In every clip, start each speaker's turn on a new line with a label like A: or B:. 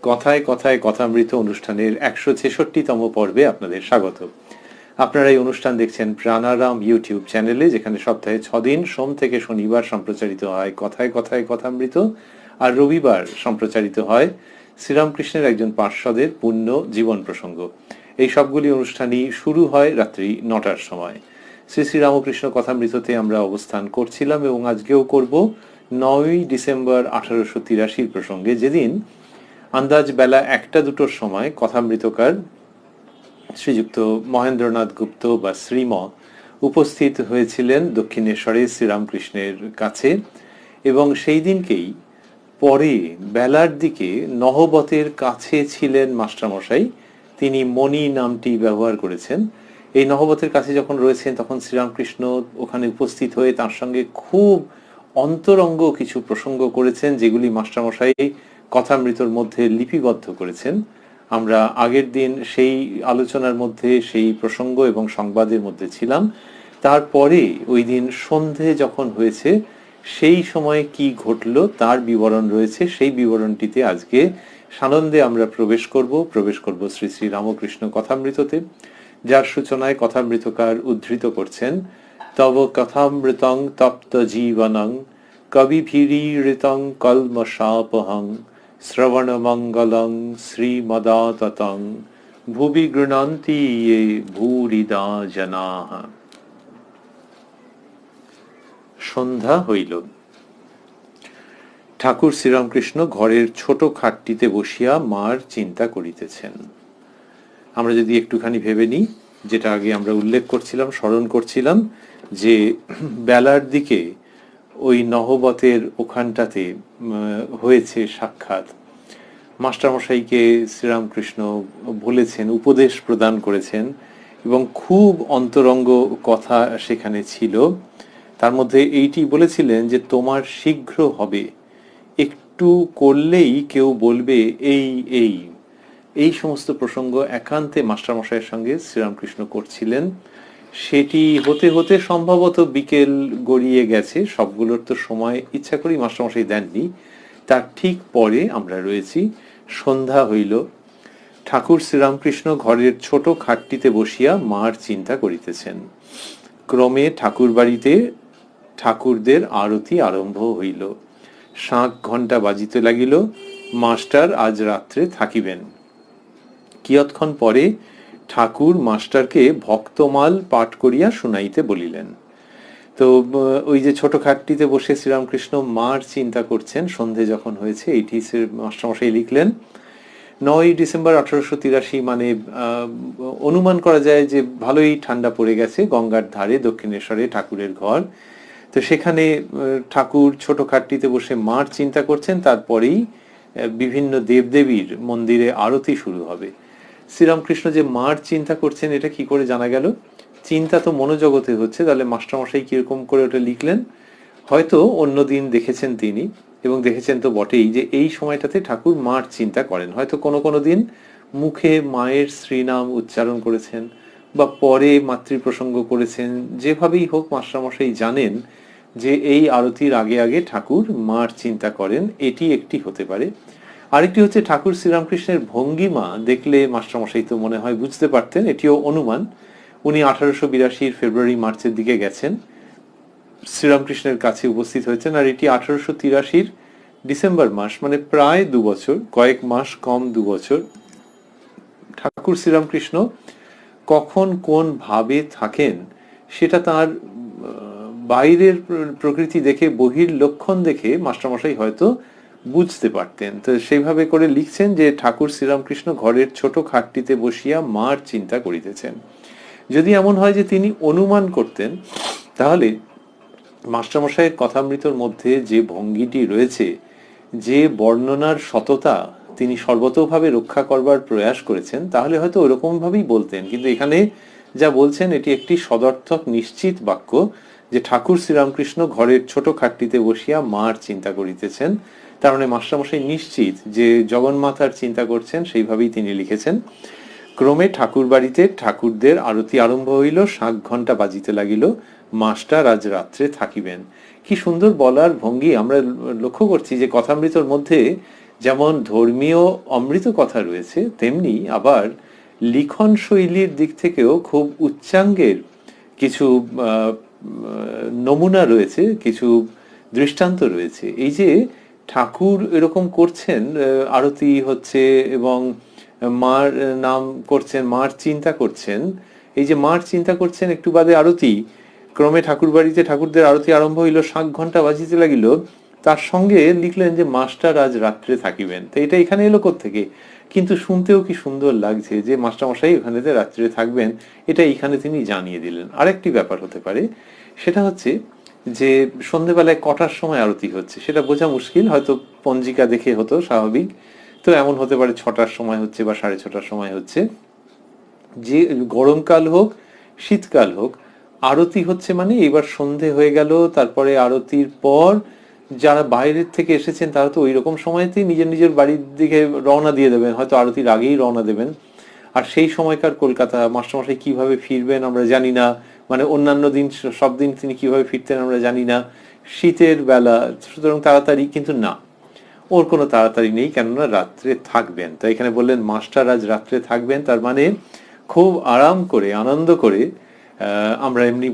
A: কথায় কথায় কথামৃত অনুষ্ঠানের 166তম পর্বে আপনাদের স্বাগত। আপনারা এই অনুষ্ঠান দেখছেন প্রাণারাম ইউটিউব চ্যানেলে, যেখানে সপ্তাহে 6 দিন সোম থেকে শনিবার সম্প্রচারিত হয় কথায় কথায় কথামৃত, আর রবিবার সম্প্রচারিত হয় শ্রীরামকৃষ্ণের একজন পার্ষদের পুণ্য জীবন প্রসঙ্গ। এই সবগুলি অনুষ্ঠানই শুরু হয় রাত্রি 9টার সময়। শ্রী শ্রী রামকৃষ্ণ কথামৃততে আমরা অবস্থান করছিলাম এবং আজকেও করব 9ই ডিসেম্বর 1883 প্রসঙ্গে, যেদিন আন্দাজ বেলা 1টা-2টোর সময় কথামৃতকার শ্রীযুক্ত মহেন্দ্রনাথ গুপ্ত বা শ্রীম উপস্থিত হয়েছিলেন দক্ষিণেশ্বরে শ্রীরামকৃষ্ণের কাছে, এবং সেই দিনকেই পরে বেলার দিকে নহবতের কাছে ছিলেন মাস্টারমশাই। তিনি মণি নামটি ব্যবহার করেছেন। এই নহবতের কাছে যখন রয়েছেন তখন শ্রীরামকৃষ্ণ ওখানে উপস্থিত হয়ে তার সঙ্গে খুব অন্তরঙ্গ কিছু প্রসঙ্গ করেছেন, যেগুলি মাস্টারমশাই কথামৃতর মধ্যে লিপিবদ্ধ করেছেন। আমরা আগের দিন সেই আলোচনার মধ্যে, সেই প্রসঙ্গ এবং সংবাদের মধ্যে ছিলাম। তারপরে ওই দিন সন্ধে যখন হয়েছে, সেই সময় কি ঘটলো তার বিবরণ রয়েছে। সেই বিবরণটিতে আজকে সানন্দে আমরা প্রবেশ করব শ্রী শ্রী রামকৃষ্ণ কথামৃততে, যার সূচনায় কথামৃতকার উদ্ধৃত করছেন, তব কথামৃতং তপ্ত জীবনং কবিভিরীড়িতং কলমশাপহং শ্রবণমঙ্গলং শ্রীমদাততং ভুবি গৃণন্তি য়ে ভূরিদা জনাঃ। সন্ধ্যা হইল। ঠাকুর শ্রীরামকৃষ্ণ ঘরের ছোট খাটটিতে বসিয়া মার চিন্তা করিতেছেন। আমরা যদি একটুখানি ভেবে নিই, যেটা আগে আমরা উল্লেখ করছিলাম, স্মরণ করছিলাম, যে বেলার দিকে ওই নহবতের ওখানটাতে হয়েছে সাক্ষাৎ। মাস্টারমশাইকে শ্রীরামকৃষ্ণ বলেছেন, উপদেশ প্রদান করেছেন, এবং খুব অন্তরঙ্গ কথা সেখানে ছিল। তার মধ্যে এইটি বলেছিলেন যে তোমার শীঘ্র হবে, একটু করলেই কেউ বলবে এই এই এই সমস্ত প্রসঙ্গ একান্তে মাস্টারমশাইয়ের সঙ্গে শ্রীরামকৃষ্ণ করছিলেন। সেটি হতে হতে সম্ভবত বিকেল গড়িয়ে গেছে। সবগুলোর তো সময় ইচ্ছা করি মাস্টারমশাই দেননি। তার ঠিক পরে আমরা রয়েছি। সন্ধ্যা হইল। ঠাকুর শ্রীরামকৃষ্ণ ঘরের ছোট খাটটিতে বসিয়া মার চিন্তা করিতেছেন। ক্রমে ঠাকুর বাড়িতে ঠাকুরদের আরতি আরম্ভ হইল। শাঁখ ঘণ্টা বাজিতে লাগিল। মাস্টার আজ রাত্রে থাকিবেন। কিয়ৎক্ষণ পরে ঠাকুর মাস্টারকে ভক্তমাল পাঠ করিয়া শুনাইতে বলিলেন। তো ওই যে ছোট খাটটিতে বসে শ্রীরামকৃষ্ণ মার চিন্তা করছেন, সন্ধে যখন হয়েছে, এইটি মাস্টারমশাই লিখলেন। 9ই ডিসেম্বর 1883, মানে অনুমান করা যায় যে ভালোই ঠান্ডা পড়ে গেছে। গঙ্গার ধারে দক্ষিণেশ্বরে ঠাকুরের ঘর। তো সেখানে ঠাকুর ছোট খাটটিতে বসে মার চিন্তা করছেন। তারপরেই বিভিন্ন দেবদেবীর মন্দিরে আরতি শুরু হবে। শ্রীরামকৃষ্ণ যে মার চিন্তা করছেন, এটা কি করে জানা গেল? চিন্তা তো মনোজগতে হচ্ছে, তাহলে মাস্টারমশাই কিরকম করে ওটা লিখলেন? হয়তো অন্যদিন দেখেছেন তিনি, এবং দেখেছেন তো বটেই, যে এই সময়টাতে ঠাকুর মার চিন্তা করেন। হয়তো কোনো কোনো দিন মুখে মায়ের শ্রীনাম উচ্চারণ করেছেন, বা পরে মাতৃপ্রসঙ্গ করেছেন। যেভাবেই হোক মাস্টারমশাই জানেন যে এই আরতির আগে আগে ঠাকুর মার চিন্তা করেন। এটি একটি হতে পারে। আরেকটি হচ্ছে, ঠাকুর শ্রীরামকৃষ্ণের ভঙ্গিমা দেখলে মাস্টারমশাই তো মনে হয় বুঝতে পারতেন। এটিও অনুমান। উনি 1882 ফেব্রুয়ারি মার্চের দিকে গেছেন, শ্রীরামকৃষ্ণের কাছে উপস্থিত হয়েছেন। আর এটি 1883 ডিসেম্বর মাস, মানে প্রায় 2 বছর, কয়েক মাস কম 2 বছর। ঠাকুর শ্রীরামকৃষ্ণ কখন কোন ভাবে থাকেন সেটা তার বাইরের প্রকৃতি দেখে, বহির লক্ষণ দেখে মাস্টারমশাই হয়তো বুঝতে পারতেন। তো সেইভাবে করে লিখছেন যে ঠাকুর শ্রীরামকৃষ্ণ ঘরের ছোট খাটটিতে বসিয়া মার চিন্তা করিতেছেন। যদি এমন হয় যে তিনি অনুমান করতেন, তাহলে মাস্টারমশাইয়ের কথামৃতর মধ্যে যে ভঙ্গিটি রয়েছে, যে বর্ণনার সততা তিনি সর্বতোভাবে রক্ষা করবার প্রয়াস করেছেন, তাহলে হয়তো ওরকম ভাবেই বলতেন। কিন্তু এখানে যা বলছেন এটি একটি সদর্থক নিশ্চিত বাক্য, যে ঠাকুর শ্রীরামকৃষ্ণ ঘরের ছোট খাটটিতে বসিয়া মার চিন্তা করিতেছেন। তার মানে মাস্টারমশাই নিশ্চিত যে জগন্মাতার চিন্তা করছেন, সেইভাবেই তিনি লিখেছেন। ক্রমে ঠাকুর বাড়িতে ঠাকুরদের আরতি আরম্ভ হইল। শাঁখ ঘণ্টা বাজিতে লাগিল। মাস্টার আজ রাত্রে থাকিবেন। কি সুন্দর বলার ভঙ্গি! আমরা লক্ষ্য করছি যে কথামৃতর মধ্যে যেমন ধর্মীয় অমৃত কথা রয়েছে, তেমনি আবার লিখন শৈলীর দিক থেকেও খুব উচ্চাঙ্গের কিছু নমুনা রয়েছে, কিছু দৃষ্টান্ত রয়েছে। এই যে ঠাকুর এরকম করছেন, আরতি হচ্ছে এবং মার নাম করছেন, মার চিন্তা করছেন, এই যে মার চিন্তা করছেন একটু বাদে আরতি, ক্রমে ঠাকুর বাড়িতে ঠাকুরদের আরতি আরম্ভ হইল, 7 ঘন্টা বাজিতে লাগিল, তার সঙ্গে লিখলেন যে মাস্টার আজ রাত্রে থাকিবেন। তো এটা এখানে এলো কোত্থেকে? কিন্তু শুনতেও কি সুন্দর লাগছে যে মাস্টারমশাই ওখানেতে রাত্রে থাকবেন, এটা এখানে তিনি জানিয়ে দিলেন। আরেকটি ব্যাপার হতে পারে, সেটা হচ্ছে যে সন্ধেবেলায় কটার সময় আরতি হচ্ছে সেটা বোঝা মুশকিল, হয়তো পঞ্জিকা দেখে হতো স্বাভাবিক, তো এমন হতে পারে 6টার সময় হচ্ছে বা 6:30টার সময় হচ্ছে। যে গরমকাল হোক শীতকাল হোক, আরতি হচ্ছে মানে এবার সন্ধে হয়ে গেল, তারপরে আরতির পর যারা বাইরের থেকে এসেছেন তারা তো ওই রকম সময়তেই নিজের নিজের বাড়ির দিকে রওনা দিয়ে দেবেন, হয়তো আরতির আগেই রওনা দেবেন। আর সেই সময়কার কলকাতা, মাস্টারমশাই কিভাবে ফিরবেন আমরা জানি না, মানে অন্যান্য দিন সব দিন তিনি কিভাবে ফিরতেন আমরা জানি না, শীতের বেলা, সুতরাং তাড়াতাড়ি কিন্তু না, ওর কোনো তাড়াতাড়ি নেই, কেননা রাত্রে থাকবেন। তাই এখানে বললেন মাস্টার আজ রাত্রে থাকবেন, তার মানে খুব আরাম করে আনন্দ করে, আমরা এমনি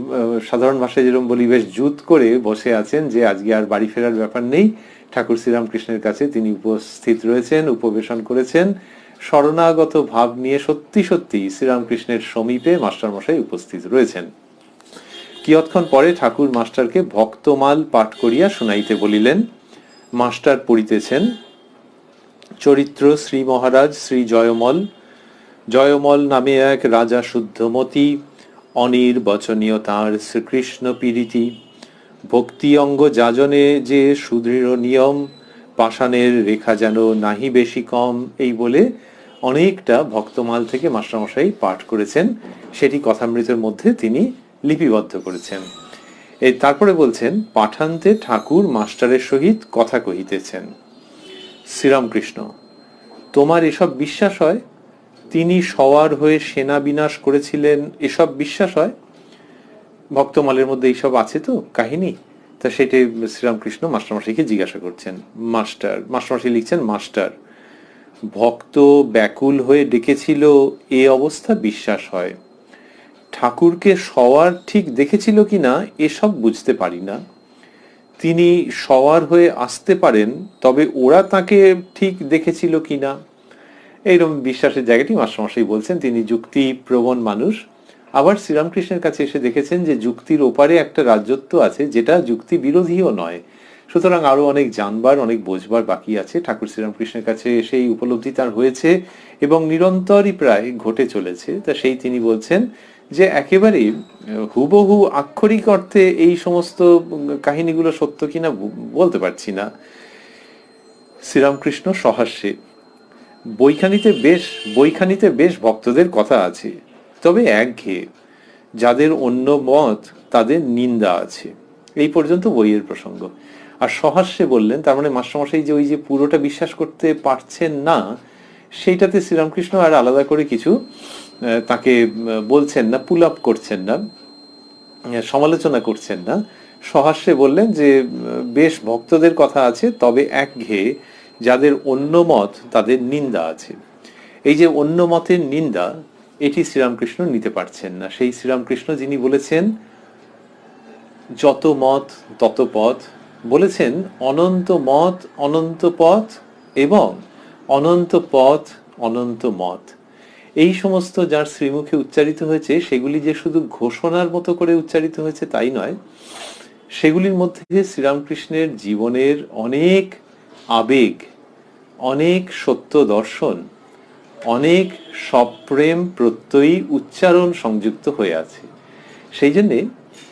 A: সাধারণ ভাষায় যেরকম বলি বেশ জুত করে বসে আছেন যে আজকে আর বাড়ি ফেরার ব্যাপার নেই, ঠাকুর শ্রীরামকৃষ্ণের কাছে তিনি উপস্থিত রয়েছেন, উপবেশন করেছেন, শরণাগত ভাব নিয়ে সত্যি সত্যি শ্রীরামকৃষ্ণের সমীপে মাস্টারমশাই উপস্থিত রয়েছেন। কিয়ৎক্ষণ পরে ঠাকুর মাস্টারকে ভক্তমাল পাঠ করিয়া শুনাইতে বলিলেন। মাস্টার পড়িতেছেন চরিত্র শ্রী মহারাজ শ্রী জয়মল। জয়মল নামে এক রাজা শুদ্ধমতি, অনির্বচনীয় তাঁর শ্রীকৃষ্ণ পীড়িতি, ভক্তি অঙ্গ যাজনে যে সুদৃঢ় নিয়ম, পাষাণের রেখা যেন নাহি বেশি কম। এই বলে অনেকটা ভক্তমাল থেকে মাস্টারমশাই পাঠ করেছেন, সেটি কথামৃতের মধ্যে তিনি লিপিবদ্ধ করেছেন। এই তারপরে বলছেন, পাঠান্তে ঠাকুর মাস্টারের সহিত কথা কহিতেছেন। শ্রীরামকৃষ্ণ: তোমার এসব বিশ্বাস হয়? তিনি সওয়ার হয়ে সেনা বিনাশ করেছিলেন, এসব বিশ্বাস হয়? ভক্তমালের মধ্যে এইসব আছে তো কাহিনী? তা সেটাই শ্রীরামকৃষ্ণ মাস্টারমশাইকে জিজ্ঞাসা করছেন। মাস্টারমশাই লিখছেন, মাস্টার ভক্ত ব্যাকুল হয়ে ডেকেছিল, এ অবস্থা বিশ্বাস হয়। ঠাকুরকে সওয়ার ঠিক দেখেছিল কিনা এসব বুঝতে পারি না। তিনি সওয়ার হয়ে আসতে পারেন, তবে ওরা তাকে ঠিক দেখেছিল কিনা, এইরকম বিশ্বাসের জায়গাটি মাস্টারমশাই বলছেন। তিনি যুক্তি প্রবণ মানুষ, আবার শ্রীরামকৃষ্ণের কাছে এসে দেখেছেন যে যুক্তির ওপারে একটা রাজত্ব আছে যেটা যুক্তি বিরোধীও নয়, সুতরাং আরো অনেক জানবার অনেক বোঝবার বাকি আছে। ঠাকুর শ্রীরামকৃষ্ণের কাছে সেই উপলব্ধি তার হয়েছে এবং নিরন্তরই প্রায় ঘটে চলেছে। তা সেই তিনি বলছেন যে একেবারে হুবহু আক্ষরিক অর্থে এই সমস্ত কাহিনীগুলো সত্য কিনা বলতে পারছি না। শ্রীরামকৃষ্ণ সহাস্যে: বইখানিতে বেশ ভক্তদের কথা আছে, তবে একঘেয়ে, যাদের অন্য মত তাদের নিন্দা আছে। এই পর্যন্ত বইয়ের প্রসঙ্গ। আর সহাস্যে বললেন, তার মানে মাস্টারমশাই যে ওই যে পুরোটা বিশ্বাস করতে পারছেন না, সেইটাতে শ্রীরামকৃষ্ণ আর আলাদা করে কিছু তাকে বলছেন না, পুল আপ করছেন না, সমালোচনা করছেন না। সহাস্যে বললেন যে বেশ ভক্তদের কথা আছে, তবে একঘেয়ে, যাদের অন্য মত তাদের নিন্দা আছে। এই যে অন্য মতের নিন্দা, এটি শ্রীরামকৃষ্ণ নিতে পারছেন না। সেই শ্রীরামকৃষ্ণ যিনি বলেছেন যত মত তত পথ, বলেছেন অনন্ত মত অনন্ত পথ এবং অনন্ত পথ অনন্ত মত। এই সমস্ত যার শ্রীমুখে উচ্চারিত হয়েছে সেগুলি যে শুধু ঘোষণার মতো করে উচ্চারিত হয়েছে তাই নয়, সেগুলির মধ্যে শ্রীরামকৃষ্ণের জীবনের অনেক আবেগ, অনেক সত্য দর্শন, অনেক সপ্রেম প্রত্যয়ী উচ্চারণ সংযুক্ত হয়ে আছে। সেই জন্যে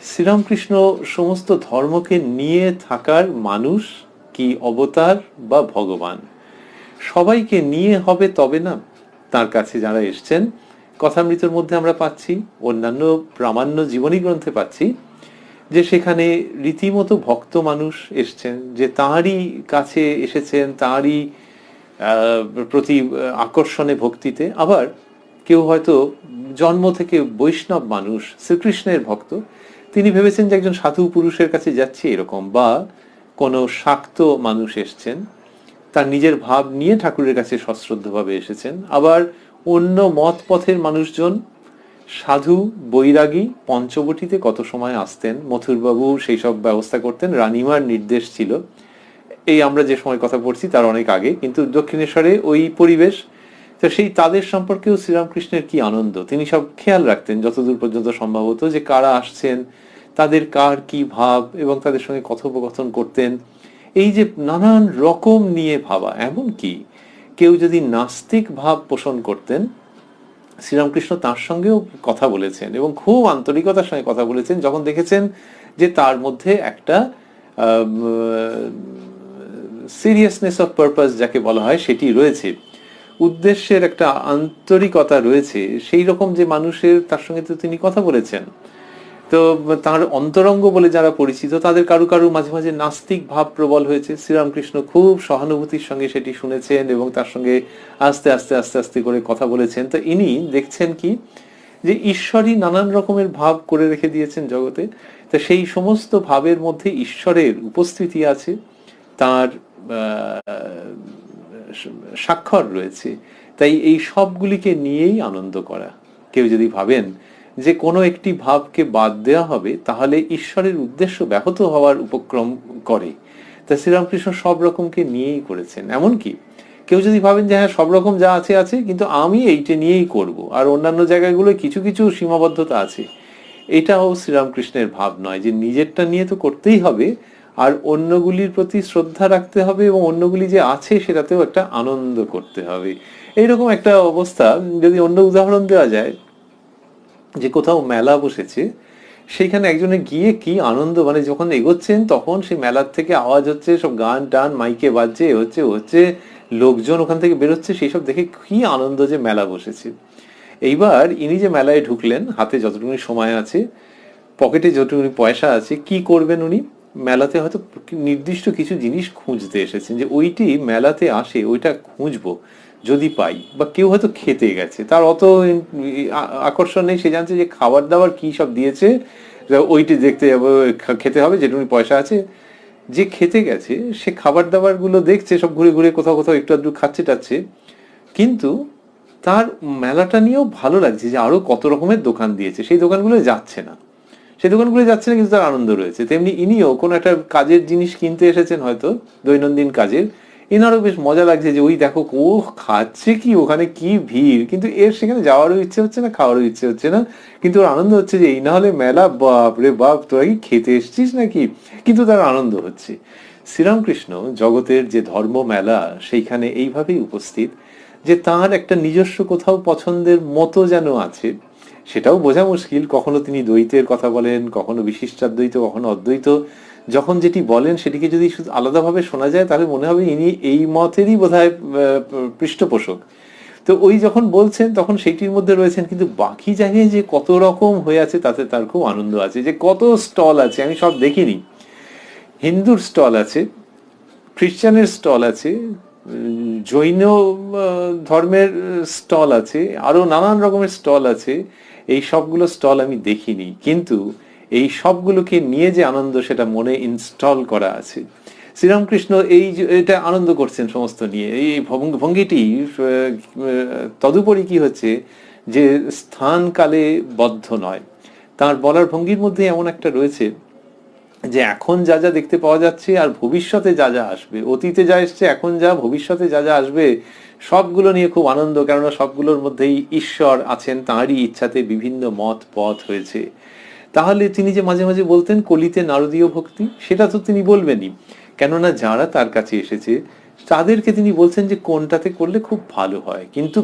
A: শ্রীরামকৃষ্ণ সমস্ত ধর্মকে নিয়ে থাকার মানুষ, কি অবতার বা ভগবান, সবাইকে নিয়ে হবে তবে না। তার কাছে যারা এসছেন, কথামৃতের মধ্যে আমরা পাচ্ছি, অন্যান্য প্রামাণ্য জীবনী গ্রন্থে পাচ্ছি যে সেখানে রীতিমতো ভক্ত মানুষ এসছেন, যে তাঁরই কাছে এসেছেন, তাঁরই প্রতি আকর্ষণে ভক্তিতে। আবার কেউ হয়তো জন্ম থেকে বৈষ্ণব মানুষ, শ্রীকৃষ্ণের ভক্ত, তিনি ভেবেছেন যে একজন সাধু পুরুষের কাছে যাচ্ছি এরকম, বা কোনো শাক্ত মানুষ এসছেন, তার নিজের ভাব নিয়ে ঠাকুরের কাছে সশ্রদ্ধভাবে এসেছেন। আবার অন্য মত পথের মানুষজন, সাধু বৈরাগী পঞ্চবটিতে কত সময় আসতেন, মথুরবাবু সেই সব ব্যবস্থা করতেন, রানীমার নির্দেশ ছিল। এই আমরা যে সময় কথা পড়ছি তার অনেক আগে, কিন্তু দক্ষিণেশ্বরে ওই পরিবেশ। তো সেই তাদের সম্পর্কেও শ্রীরামকৃষ্ণের কি আনন্দ, তিনি সব খেয়াল রাখতেন যতদূর পর্যন্ত সম্ভব হতো, যে কারা আসছেন, তাদের কার কি ভাব, এবং তাদের সঙ্গে কথোপকথন করতেন। এই যে নানান রকম নিয়ে ভাবা, এমন কি কেউ যদি নাস্তিক ভাব পোষণ করতেন, শ্রীরামকৃষ্ণ তার সঙ্গেও কথা বলেছেন এবং খুব আন্তরিকতার সঙ্গে কথা বলেছেন, যখন দেখেছেন যে তার মধ্যে একটা সিরিয়াসনেস অফ পারপাস যাকে বলা হয় সেটি রয়েছে, উদ্দেশ্যের একটা আন্তরিকতা রয়েছে, সেই রকম যে মানুষের, তার সঙ্গে তো তিনি কথা বলেছেন। তো তার অন্তরঙ্গ বলে যারা পরিচিত, তাদের কারু কারু মাঝে মাঝে নাস্তিক ভাব প্রবল হয়েছে, শ্রীরামকৃষ্ণ খুব সহানুভূতির সঙ্গে সেটি শুনেছেন এবং তার সঙ্গে আস্তে আস্তে আস্তে আস্তে করে কথা বলেছেন। তো ইনি দেখছেন কি, যে ঈশ্বরই নানান রকমের ভাব করে রেখে দিয়েছেন জগতে, তো সেই সমস্ত ভাবের মধ্যে ঈশ্বরের উপস্থিতি আছে, তার স্বাক্ষর রয়েছে। তাই এই সবগুলিকে নিয়েই আনন্দ করা। কেউ যদি ভাবেন যে কোনো একটি ভাবকে বাদ দেওয়া হবে, তাহলে ঈশ্বরের উদ্দেশ্য ব্যাহত হওয়ার উপক্রম করে। তা শ্রীরামকৃষ্ণ সব রকমকে নিয়েই করেছেন। এমনকি কেউ যদি ভাবেন যে হ্যাঁ সব রকম যা আছে আছে, কিন্তু আমি এইটা নিয়েই করব, আর অন্যান্য জায়গাগুলো কিছু কিছু সীমাবদ্ধতা আছে, এটাও শ্রীরামকৃষ্ণের ভাব নয়, যে নিজেরটা নিয়ে তো করতেই হবে, আর অন্যগুলির প্রতি শ্রদ্ধা রাখতে হবে, এবং অন্যগুলি যে আছে সেটাতেও একটা আনন্দ করতে হবে। এইরকম একটা অবস্থা। যদি অন্য উদাহরণ দেওয়া যায়, যে কোথাও মেলা বসেছে, সেইখানে একজনে গিয়ে কি আনন্দ, মানে যখন এগোচ্ছেন তখন সেই মেলার থেকে আওয়াজ হচ্ছে, সব গান টান মাইকে বাজছে, হচ্ছে হচ্ছে লোকজন ওখান থেকে বেরোচ্ছে, সেই সব দেখে কি আনন্দ যে মেলা বসেছে। এইবার ইনি যে মেলায় ঢুকলেন, হাতে যতটুকুনি সময় আছে, পকেটে যতটুকুনি পয়সা আছে, কি করবেন উনি? মেলাতে হয়তো নির্দিষ্ট কিছু জিনিস খুঁজতে এসেছেন, যে ওইটি মেলাতে আসে, ওইটা খুঁজবো, যদি পাই। বা কেউ হয়তো খেতে গেছে, তার অত আকর্ষণ নেই, সে জানছে যে খাবার দাবার কি সব দিয়েছে, ওইটি দেখতে যাবো, খেতে হবে, যেটুকুনি পয়সা আছে। যে খেতে গেছে সে খাবার দাবার গুলো দেখছে, সব ঘুরে ঘুরে কোথাও কোথাও একটু আধটু খাচ্ছে টাচ্ছে, কিন্তু তার মেলাটা নিয়েও ভালো লাগছে যে আরো কত রকমের দোকান দিয়েছে, সেই দোকানগুলো যাচ্ছে না, সেই দোকানগুলো যাচ্ছে না, কিন্তু তার আনন্দ রয়েছে। তেমনি ইনিও কোনো একটা কাজের জিনিস কিনতে এসেছেন, হয়তো দৈনন্দিন কাজের, এনারও বেশ মজা লাগছে যে ওই দেখো ও খাচ্ছে কি, ওখানে কি ভিড়, কিন্তু এর সেখানে যাওয়ারও ইচ্ছে হচ্ছে না, খাওয়ারও ইচ্ছে হচ্ছে না, কিন্তু ওর আনন্দ হচ্ছে যে এই না হলে মেলা, বাপ রে বাপ, তোরা কি খেতে এসছিস নাকি, কিন্তু তার আনন্দ হচ্ছে। শ্রীরামকৃষ্ণ জগতের যে ধর্ম মেলা, সেইখানে এইভাবেই উপস্থিত, যে তার একটা নিজস্ব কোথাও পছন্দের মতো যেন আছে। সেটাও বোঝা মুশকিল, কখনো তিনি দ্বৈতের কথা বলেন, কখনো বিশিষ্টাদ্বৈত, কখনো অদ্বৈত। যখন যেটি বলেন সেটিকে যদি শুধু আলাদাভাবে শোনা যায়, তাহলে মনে হবে ইনি এই মতেরই বোধহয় পৃষ্ঠপোষক। তো ওই যখন বলছেন তখন সেইটির মধ্যে রয়েছেন, কিন্তু বাকি জায়গায় যে কত রকম হয়ে আছে তাতে তার খুব আনন্দ আছে, যে কত স্টল আছে, আমি সব দেখিনি। হিন্দুর স্টল আছে, খ্রিস্টানের স্টল আছে, জৈন ধর্মের স্টল আছে, আরো নানান রকমের স্টল আছে। এই সবগুলো স্টল আমি দেখিনি, কিন্তু এই সবগুলোকে নিয়ে যে আনন্দ, সেটা মনে ইনস্টল করা আছে। শ্রীরামকৃষ্ণ এই এটা আনন্দ করছেন সমস্ত নিয়ে। এই ভঙ্গিটি তদুপরি কি হচ্ছে, যে স্থান কালে বদ্ধ নয়, তার বলার ভঙ্গির মধ্যে এমন একটা রয়েছে, যে এখন যা যা দেখতে পাওয়া যাচ্ছে আর ভবিষ্যতে যা যা আসবে, অতীতে যা এসছে, এখন যা, ভবিষ্যতে যা যা আসবে, সবগুলো নিয়ে খুব আনন্দ। কেননা সবগুলোর মধ্যেই ঈশ্বর আছেন, তাঁরই ইচ্ছাতে বিভিন্ন মত পথ হয়েছে। তাহলে তিনি যে মাঝে মাঝে বলতেন কলিতে নারদীয় ভক্তি, সেটা তো তিনি বলবেনই, কেননা যারা তার কাছে এসেছে তাদেরকে তিনি বলছেন যে কোনটাতে করলে খুব ভালো হয়, কিন্তু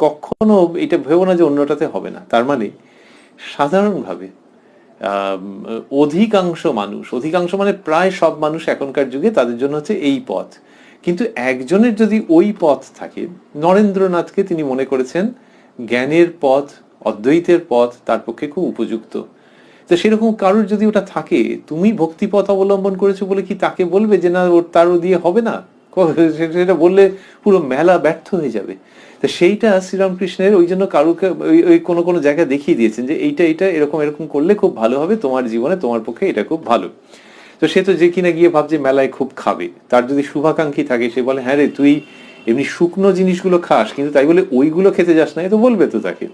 A: কখনো এটা ভেবো না যে অন্যটাতে হবে না। তার মানে সাধারণভাবে অধিকাংশ মানে প্রায় সব মানুষ এখনকার যুগে, তাদের জন্য হচ্ছে এই পথ। কিন্তু একজনের যদি ওই পথ থাকে, নরেন্দ্রনাথকে তিনি মনে করেছেন জ্ঞানের পথ, অদ্বৈতের পথ তার পক্ষে খুব উপযুক্ত। তো সেরকম কারোর যদি ওটা থাকে, তুমি ভক্তি পথ অবলম্বন করেছো বলে কি তাকে বলবে যে না তারও দিয়ে হবে না? সেটা বললে পুরো মেলা ব্যর্থ হয়ে যাবে। তো সেইটা শ্রীরামকৃষ্ণের ওই জন্য কারুকে ওই কোনো কোনো জায়গায় দেখিয়ে দিয়েছেন যে এইটা এরকম এরকম করলে খুব ভালো হবে, তোমার জীবনে তোমার পক্ষে এটা খুব ভালো। তো সে তো যে কিনা গিয়ে ভাবছে মেলায় খুব খাবে, তার যদি শুভাকাঙ্ক্ষী থাকে সে বলে হ্যাঁ রে তুই এমনি শুকনো জিনিসগুলো খাস, কিন্তু তাই বলে ওইগুলো খেতে যাস না, এ তো বলবে তো তাকে।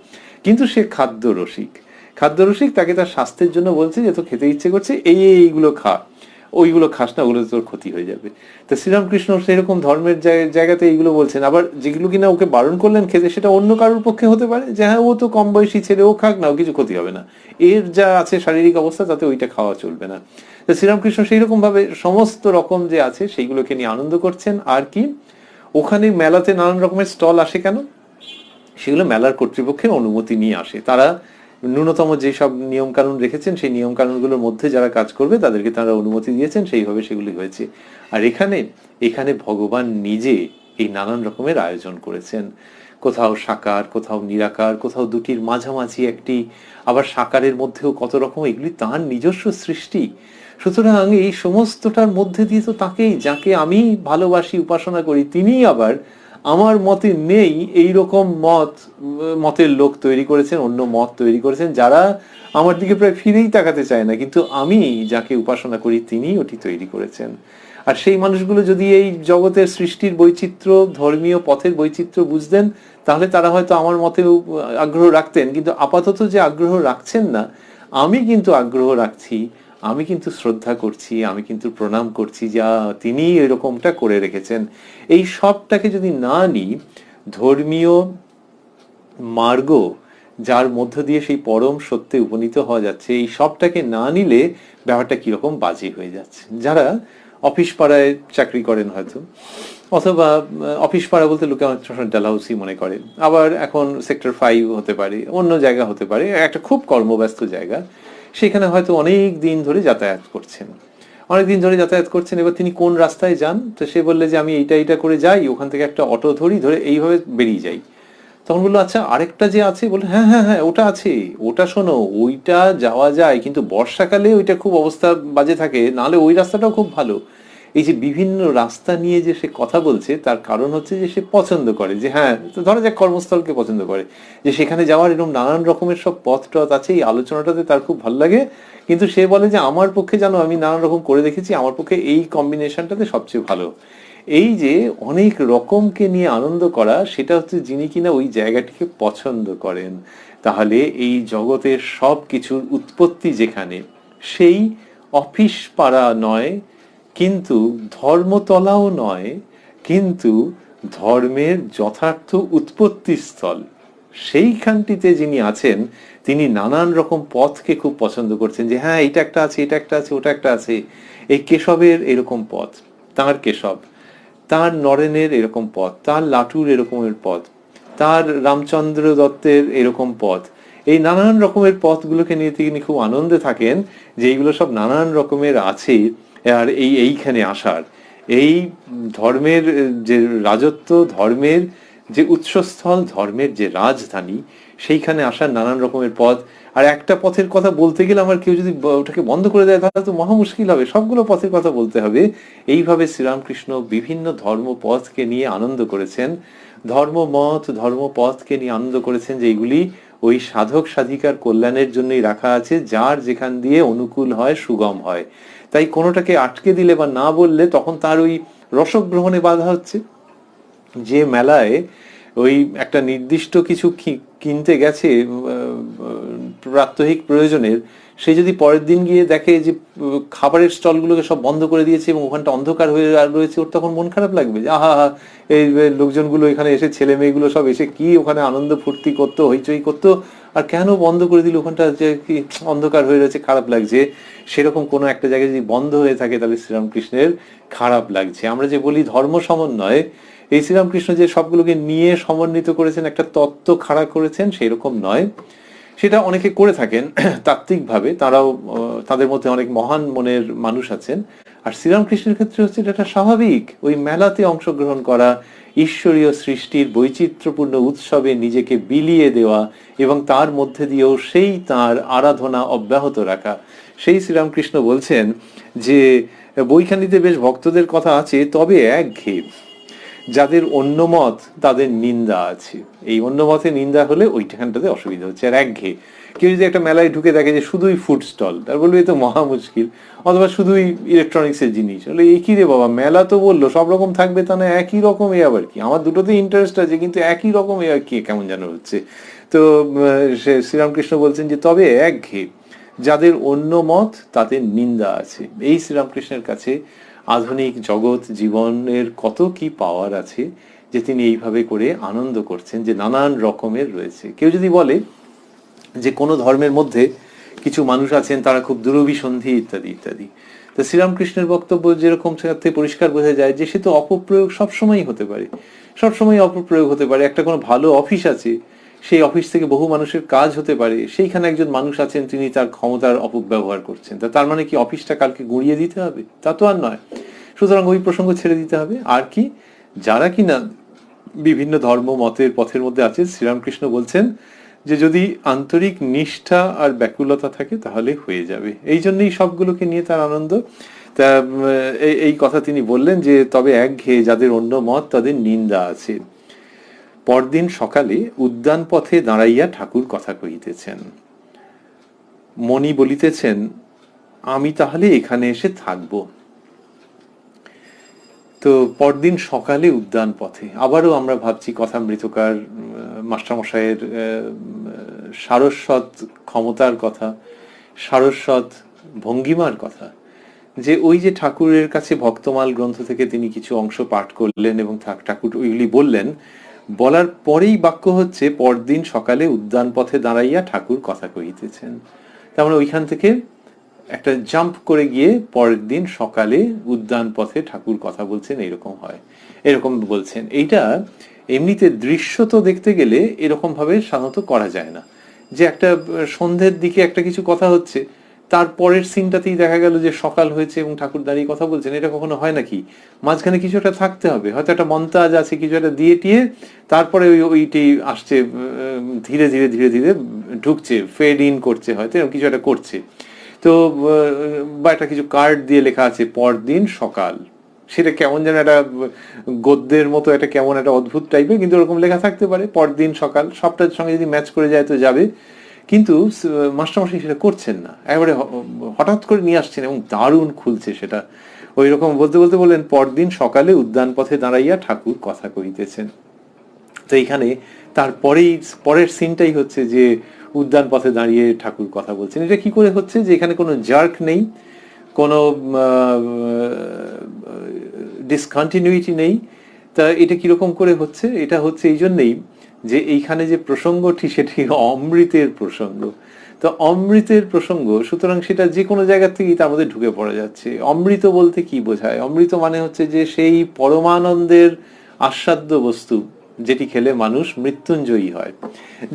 A: কিন্তু সে খাদ্য রসিক তাকে তার স্বাস্থ্যের জন্য বলছে যে তো খেতে ইচ্ছে করছে, এইগুলো খা, ওইগুলো খাস না, ওগুলো তোর ক্ষতি হয়ে যাবে। তো শ্রীরামকৃষ্ণ সেরকম ধর্মের জায়গাতে এইগুলো বলছেন। আবার যেগুলো কিনা ওকে বারণ করলেন খেতে, সেটা অন্য কারোর পক্ষে হতে পারে যে হ্যাঁ ও তো কম বয়সী ছেলে, ও খাক না, ও কিছু ক্ষতি হবে না, এর যা আছে শারীরিক অবস্থা তাতে ওইটা খাওয়া চলবে না। তো শ্রীরামকৃষ্ণ সেই রকম ভাবে সমস্ত রকম যে আছে সেইগুলোকে নিয়ে আনন্দ করছেন। আর কি, ওখানে মেলাতে নানান রকমের স্টল আসে কেন, সেগুলো মেলার কর্তৃপক্ষের অনুমতি নিয়ে আসে। তারা ন্যূনতম যেসব নিয়ম কানুন রেখেছেন সেই নিয়ম কানুনগুলোর মধ্যে যারা কাজ করবে তাদেরকে তারা অনুমতি দিয়েছেন, সেইভাবে সেগুলি হয়েছে। আর এখানে ভগবান নিজে এই নানান রকমের আয়োজন করেছেন, কোথাও সাকার, কোথাও নিরাকার, কোথাও দুটির মাঝামাঝি একটি, আবার সাকারের মধ্যেও কত রকম, এগুলি তাঁর নিজস্ব সৃষ্টি। সুতরাং এই সমস্তটার মধ্যে দিয়ে তো তাকেই, যাকে আমি ভালোবাসি উপাসনা করি, তিনি আবার আমার মতে নেই এই রকম মতের লোক তৈরি করেছেন, অন্য মত তৈরি করেছেন, যারা আমার দিকে প্রায় ফিরেই তাকাতে চায় না, কিন্তু আমি যাকে উপাসনা করি তিনি ওটি তৈরি করেছেন। আর সেই মানুষগুলো যদি এই জগতের সৃষ্টির বৈচিত্র্য, ধর্মীয় পথের বৈচিত্র্য বুঝতেন, তাহলে তারা হয়তো আমার মতে আগ্রহ রাখতেন। কিন্তু আপাতত যে আগ্রহ রাখছেন না, আমি কিন্তু আগ্রহ রাখছি, আমি কিন্তু শ্রদ্ধা করছি, আমি কিন্তু প্রণাম করছি, যা তিনি এরকমটা করে রেখেছেন। এই সবটাকে যদি না নিই, ধর্মীয় মার্গ যার মধ্য দিয়ে সেই পরম সত্যে উপনীত হওয়া যাচ্ছে, এই সবটাকে না নিলে ব্যাপারটা কিরকম বাজে হয়ে যাচ্ছে। যারা অফিস পাড়ায় চাকরি করেন হয়তো, অথবা অফিস পাড়া বলতে লোকে অনেক সময় ডালহাউসি মনে করে, আবার এখন সেক্টর 5 হতে পারে, অন্য জায়গা হতে পারে, একটা খুব কর্মব্যস্ত জায়গা, সেখানে হয়তো অনেক দিন ধরে যাতায়াত করছেন। এবার তিনি কোন রাস্তায় যান, তো সে বললে যে আমি এইটা করে যাই, ওখান থেকে একটা অটো ধরে এইভাবে বেরিয়ে যাই। তখন বললো আচ্ছা আরেকটা যে আছে, বললো হ্যাঁ হ্যাঁ হ্যাঁ ওটা আছে, ওটা শোনো, ওইটা যাওয়া যায়, কিন্তু বর্ষাকালে ওইটা খুব অবস্থা বাজে থাকে, নাহলে ওই রাস্তাটাও খুব ভালো। এই যে বিভিন্ন রাস্তা নিয়ে যে সে কথা বলছে, তার কারণ হচ্ছে যে সে পছন্দ করে, যে হ্যাঁ ধরা যাক কর্মস্থলকে পছন্দ করে, যে সেখানে যাওয়ার এরকম নানান রকমের সব পথ টথ আছে, এই আলোচনাটাতে তার খুব ভালো লাগে। কিন্তু সে বলে যে আমার পক্ষে জানো আমি নানান রকম করে দেখেছি, আমার পক্ষে এই কম্বিনেশনটাতে সবচেয়ে ভালো। এই যে অনেক রকমকে নিয়ে আনন্দ করা, সেটা হচ্ছে যিনি কিনা ওই জায়গাটিকে পছন্দ করেন। তাহলে এই জগতের সব কিছুর উৎপত্তি যেখানে, সেই অফিস পাড়া নয়, কিন্তু ধর্মতলাও নয়, কিন্তু ধর্মের যথার্থ উৎপত্তি স্থল, সেইখানটিতে যিনি আছেন, তিনি নানান রকম পথকে খুব পছন্দ করছেন, যে হ্যাঁ এটা একটা আছে, এটা একটা আছে, ওটা একটা আছে। এই কেশবের এরকম পথ, তাঁর কেশব, তার নরেনের এরকম পথ, তার লাটুর এরকমের পথ, তার রামচন্দ্র দত্তের এরকম পথ, এই নানান রকমের পথগুলোকে নিয়ে তিনি খুব আনন্দে থাকেন, যে এইগুলো সব নানান রকমের আছে। আর এইখানে আসার, এই ধর্মের যে রাজত্ব, ধর্মের যে উৎসস্থল, ধর্মের যে রাজধানী, সেইখানে আসার নানান রকমের পথ। আর একটা পথের কথা বলতে গেলে আমার কেউ যদি ওটাকে বন্ধ করে দেয় তাহলে তো মহা মুশকিল হবে, সবগুলো পথের কথা বলতে হবে। এইভাবে শ্রীরামকৃষ্ণ বিভিন্ন ধর্মপথকে নিয়ে আনন্দ করেছেন, ধর্মপথকে নিয়ে আনন্দ করেছেন, যে এইগুলি ওই সাধক সাধিকার কল্যাণের জন্যই রাখা আছে, যার যেখান দিয়ে অনুকূল হয়, সুগম হয়। তাই কোনোটাকে আটকে দিলে বা না বললে তখন তার ওই রসগ্রহণে বাধা হচ্ছে। যে মেলায় ওই একটা নির্দিষ্ট কিছু কিনতে গেছে প্রাত্যহিক প্রয়োজনের, সে যদি পরের দিন গিয়ে দেখে যে খাবারের স্টলগুলোকে সব বন্ধ করে দিয়েছে এবং ওখানটা অন্ধকার হয়ে রয়েছে, ওর তখন মন খারাপ লাগবে, যে আহা হা, এই লোকজনগুলো এখানে এসে, ছেলে মেয়েগুলো সব এসে কি ওখানে আনন্দ ফুর্তি করতো, হইচই করতো, আর কেন বন্ধ করে দিল ওখানটা, যে কি অন্ধকার হয়ে রয়েছে, খারাপ লাগছে। সেরকম কোনো একটা জায়গায় যদি বন্ধ হয়ে থাকে তাহলে শ্রীরামকৃষ্ণের খারাপ লাগছে। আমরা যে বলি ধর্ম সমন্বয়, এই শ্রীরামকৃষ্ণ যে সবগুলোকে নিয়ে সমন্বিত করেছেন, একটা তত্ত্ব খাড়া করেছেন, সেই রকম নয়। সেটা অনেকে করে থাকেন তাত্ত্বিকভাবে, তারাও, তাদের মধ্যে অনেক মহান মনের মানুষ আছেন। আর শ্রীরামকৃষ্ণের ক্ষেত্রে হচ্ছে এটা স্বাভাবিক, ওই মেলাতে অংশগ্রহণ করা, ঈশ্বরীয় সৃষ্টির বৈচিত্র্যপূর্ণ উৎসবে নিজেকে বিলিয়ে দেওয়া, এবং তার মধ্যে দিয়েও সেই তার আরাধনা অব্যাহত রাখা। সেই শ্রীরামকৃষ্ণ বলছেন যে বইখানিতে বেশ ভক্তদের কথা আছে, তবে একঘেয়ে। যাদের অন্য মত তাদের নিন্দা আছে। এই অন্য মতে নিন্দা হলে ওইখানটাতে অসুবিধা হচ্ছে। আর একঘেয়ে কেউ যদি একটা মেলায় ঢুকে দেখে যে শুধুই ফুড স্টল, তার বলবে এ তো মহা মুশকিল। অথবা শুধুই ইলেকট্রনিক্সের জিনিস, বলে এ কি রে বাবা, মেলা তো বললো সব রকম থাকবে, তা না একই রকম, এ আবার কি? আমার দুটোতে ইন্টারেস্ট আছে কিন্তু একই রকম, এ আর কি কেমন যেন হচ্ছে। তো শ্রীরামকৃষ্ণ বলছেন যে তবে একঘেয়ে যাদের অন্য মত তাদের নিন্দা আছে। এই শ্রীরামকৃষ্ণের কাছে আধুনিক জগৎ জীবনের কত কি পাওয়ার আছে যে তিনি এইভাবে করে আনন্দ করছেন, যে নানান রকমের রয়েছে। কেউ যদি বলে যে কোনো ধর্মের মধ্যে কিছু মানুষ আছেন তারা খুব দুরভিসন্ধি ইত্যাদি ইত্যাদি, তো শ্রীরামকৃষ্ণের বক্তব্য যেরকম সেটাতে পরিষ্কার বোঝা যায় যে সে তো অপপ্রয়োগ সবসময়ই হতে পারে, সবসময় অপপ্রয়োগ হতে পারে। একটা কোনো ভালো অফিস আছে, সেই অফিস থেকে বহু মানুষের কাজ হতে পারে, সেইখানে একজন মানুষ আছেন তিনি তার ক্ষমতার অপব্যবহার করছেন, তা তার মানে কি অফিসটা কালকে গুঁড়িয়ে দিতে হবে? তা তো আর নয়। সুতরাং ওই প্রসঙ্গ ছেড়ে দিতে হবে। আর কি, যারা কিনা বিভিন্ন ধর্ম মতের পথের মধ্যে আছে, শ্রীরামকৃষ্ণ বলছেন যে যদি আন্তরিক নিষ্ঠা আর ব্যাকুলতা থাকে তাহলে হয়ে যাবে। এই জন্যই সবগুলোকে নিয়ে তার আনন্দ। তা এই কথা তিনি বললেন যে তবে একঘেয়ে যাদের অন্য মত তাদের নিন্দা আছে। পরদিন সকালে উদ্যান পথে দাঁড়াইয়া ঠাকুর কথা কহিতেছেন। মণি বলিতেছেন, আমি তাহলে এখানে এসে থাকবো। তো পরদিন সকালে উদ্যান পথে, আবারও আমরা ভাবছি কথামৃতকার মাস্টারমশাইয়ের সারস্বত ক্ষমতার কথা, সারস্বত ভঙ্গিমার কথা, যে ওই যে ঠাকুরের কাছে ভক্তমাল গ্রন্থ থেকে তিনি কিছু অংশ পাঠ করলেন এবং ঠাকুর ওইগুলি বললেন, বলার পরেই বাক্য হচ্ছে পরদিন সকালে উদ্যান পথে দাঁড়াইয়া ঠাকুর কথা কহিতেছেন। তার মানে ওইখান থেকে একটা জাম্প করে গিয়ে পরের দিন সকালে উদ্যান পথে ঠাকুর কথা বলছেন, এরকম হয়, এরকম বলছেন। এইটা এমনিতে দৃশ্য তো দেখতে গেলে এরকম ভাবে সাধারণত করা যায় না, যে একটা সন্ধ্যের দিকে একটা কিছু কথা হচ্ছে, তারপরের সিনটাতেই দেখা গেল যে সকাল হয়েছে এবং ঠাকুর দাঁড়িয়ে কথা বলছেন। এটা কখনো হয় নাকি? মাঝখানে কিছু একটা থাকতে হবে, হয়তো একটা মন্তাজ আছে, কিছু একটা দিয়ে টিয়ে তারপরে ওইটি আসছে, ধীরে ধীরে ধীরে ধীরে ঢুকছে, ফেড ইন করছে, হয়তো এরকম কিছু একটা করছে। তো বা একটা কিছু কার্ড দিয়ে লেখা আছে পরদিন সকাল, সেটা কেমন যেন একটা গদ্যের মতো একটা কেমন একটা অদ্ভুত টাইপের, কিন্তু ওরকম লেখা থাকতে পারে পরদিন সকাল, সবটার সঙ্গে যদি ম্যাচ করে যায় তো যাবে। কিন্তু মাস্টারমশাই সেটা করছেন না, একেবারে হঠাৎ করে নিয়ে আসছেন এবং দারুণ খুলছে সেটা। ওই রকম বলতে বলতে বললেন পরদিন সকালে উদ্যান পথে দাঁড়াইয়া ঠাকুর কথা কহিতেছেন। তো এইখানে তারপরেই পরের সিনটাই হচ্ছে যে উদ্যান পথে দাঁড়িয়ে ঠাকুর কথা বলছেন। এটা কি করে হচ্ছে যে এখানে কোনো জার্ক নেই, কোনো ডিসকন্টিনিউটি নেই। তা এটা কিরকম করে হচ্ছে? এটা হচ্ছে এই জন্যেই যে এইখানে যে প্রসঙ্গটি সেটি অমৃতের প্রসঙ্গ। তো অমৃতের প্রসঙ্গ, সুতরাং সেটা যে কোনো জায়গা থেকেই তার মধ্যে ঢুকে পড়া যাচ্ছে। অমৃত বলতে কি বোঝায়? অমৃত মানে হচ্ছে যে সেই পরমানন্দের আস্বাদ্য বস্তু যেটি খেলে মানুষ মৃত্যুঞ্জয়ী হয়,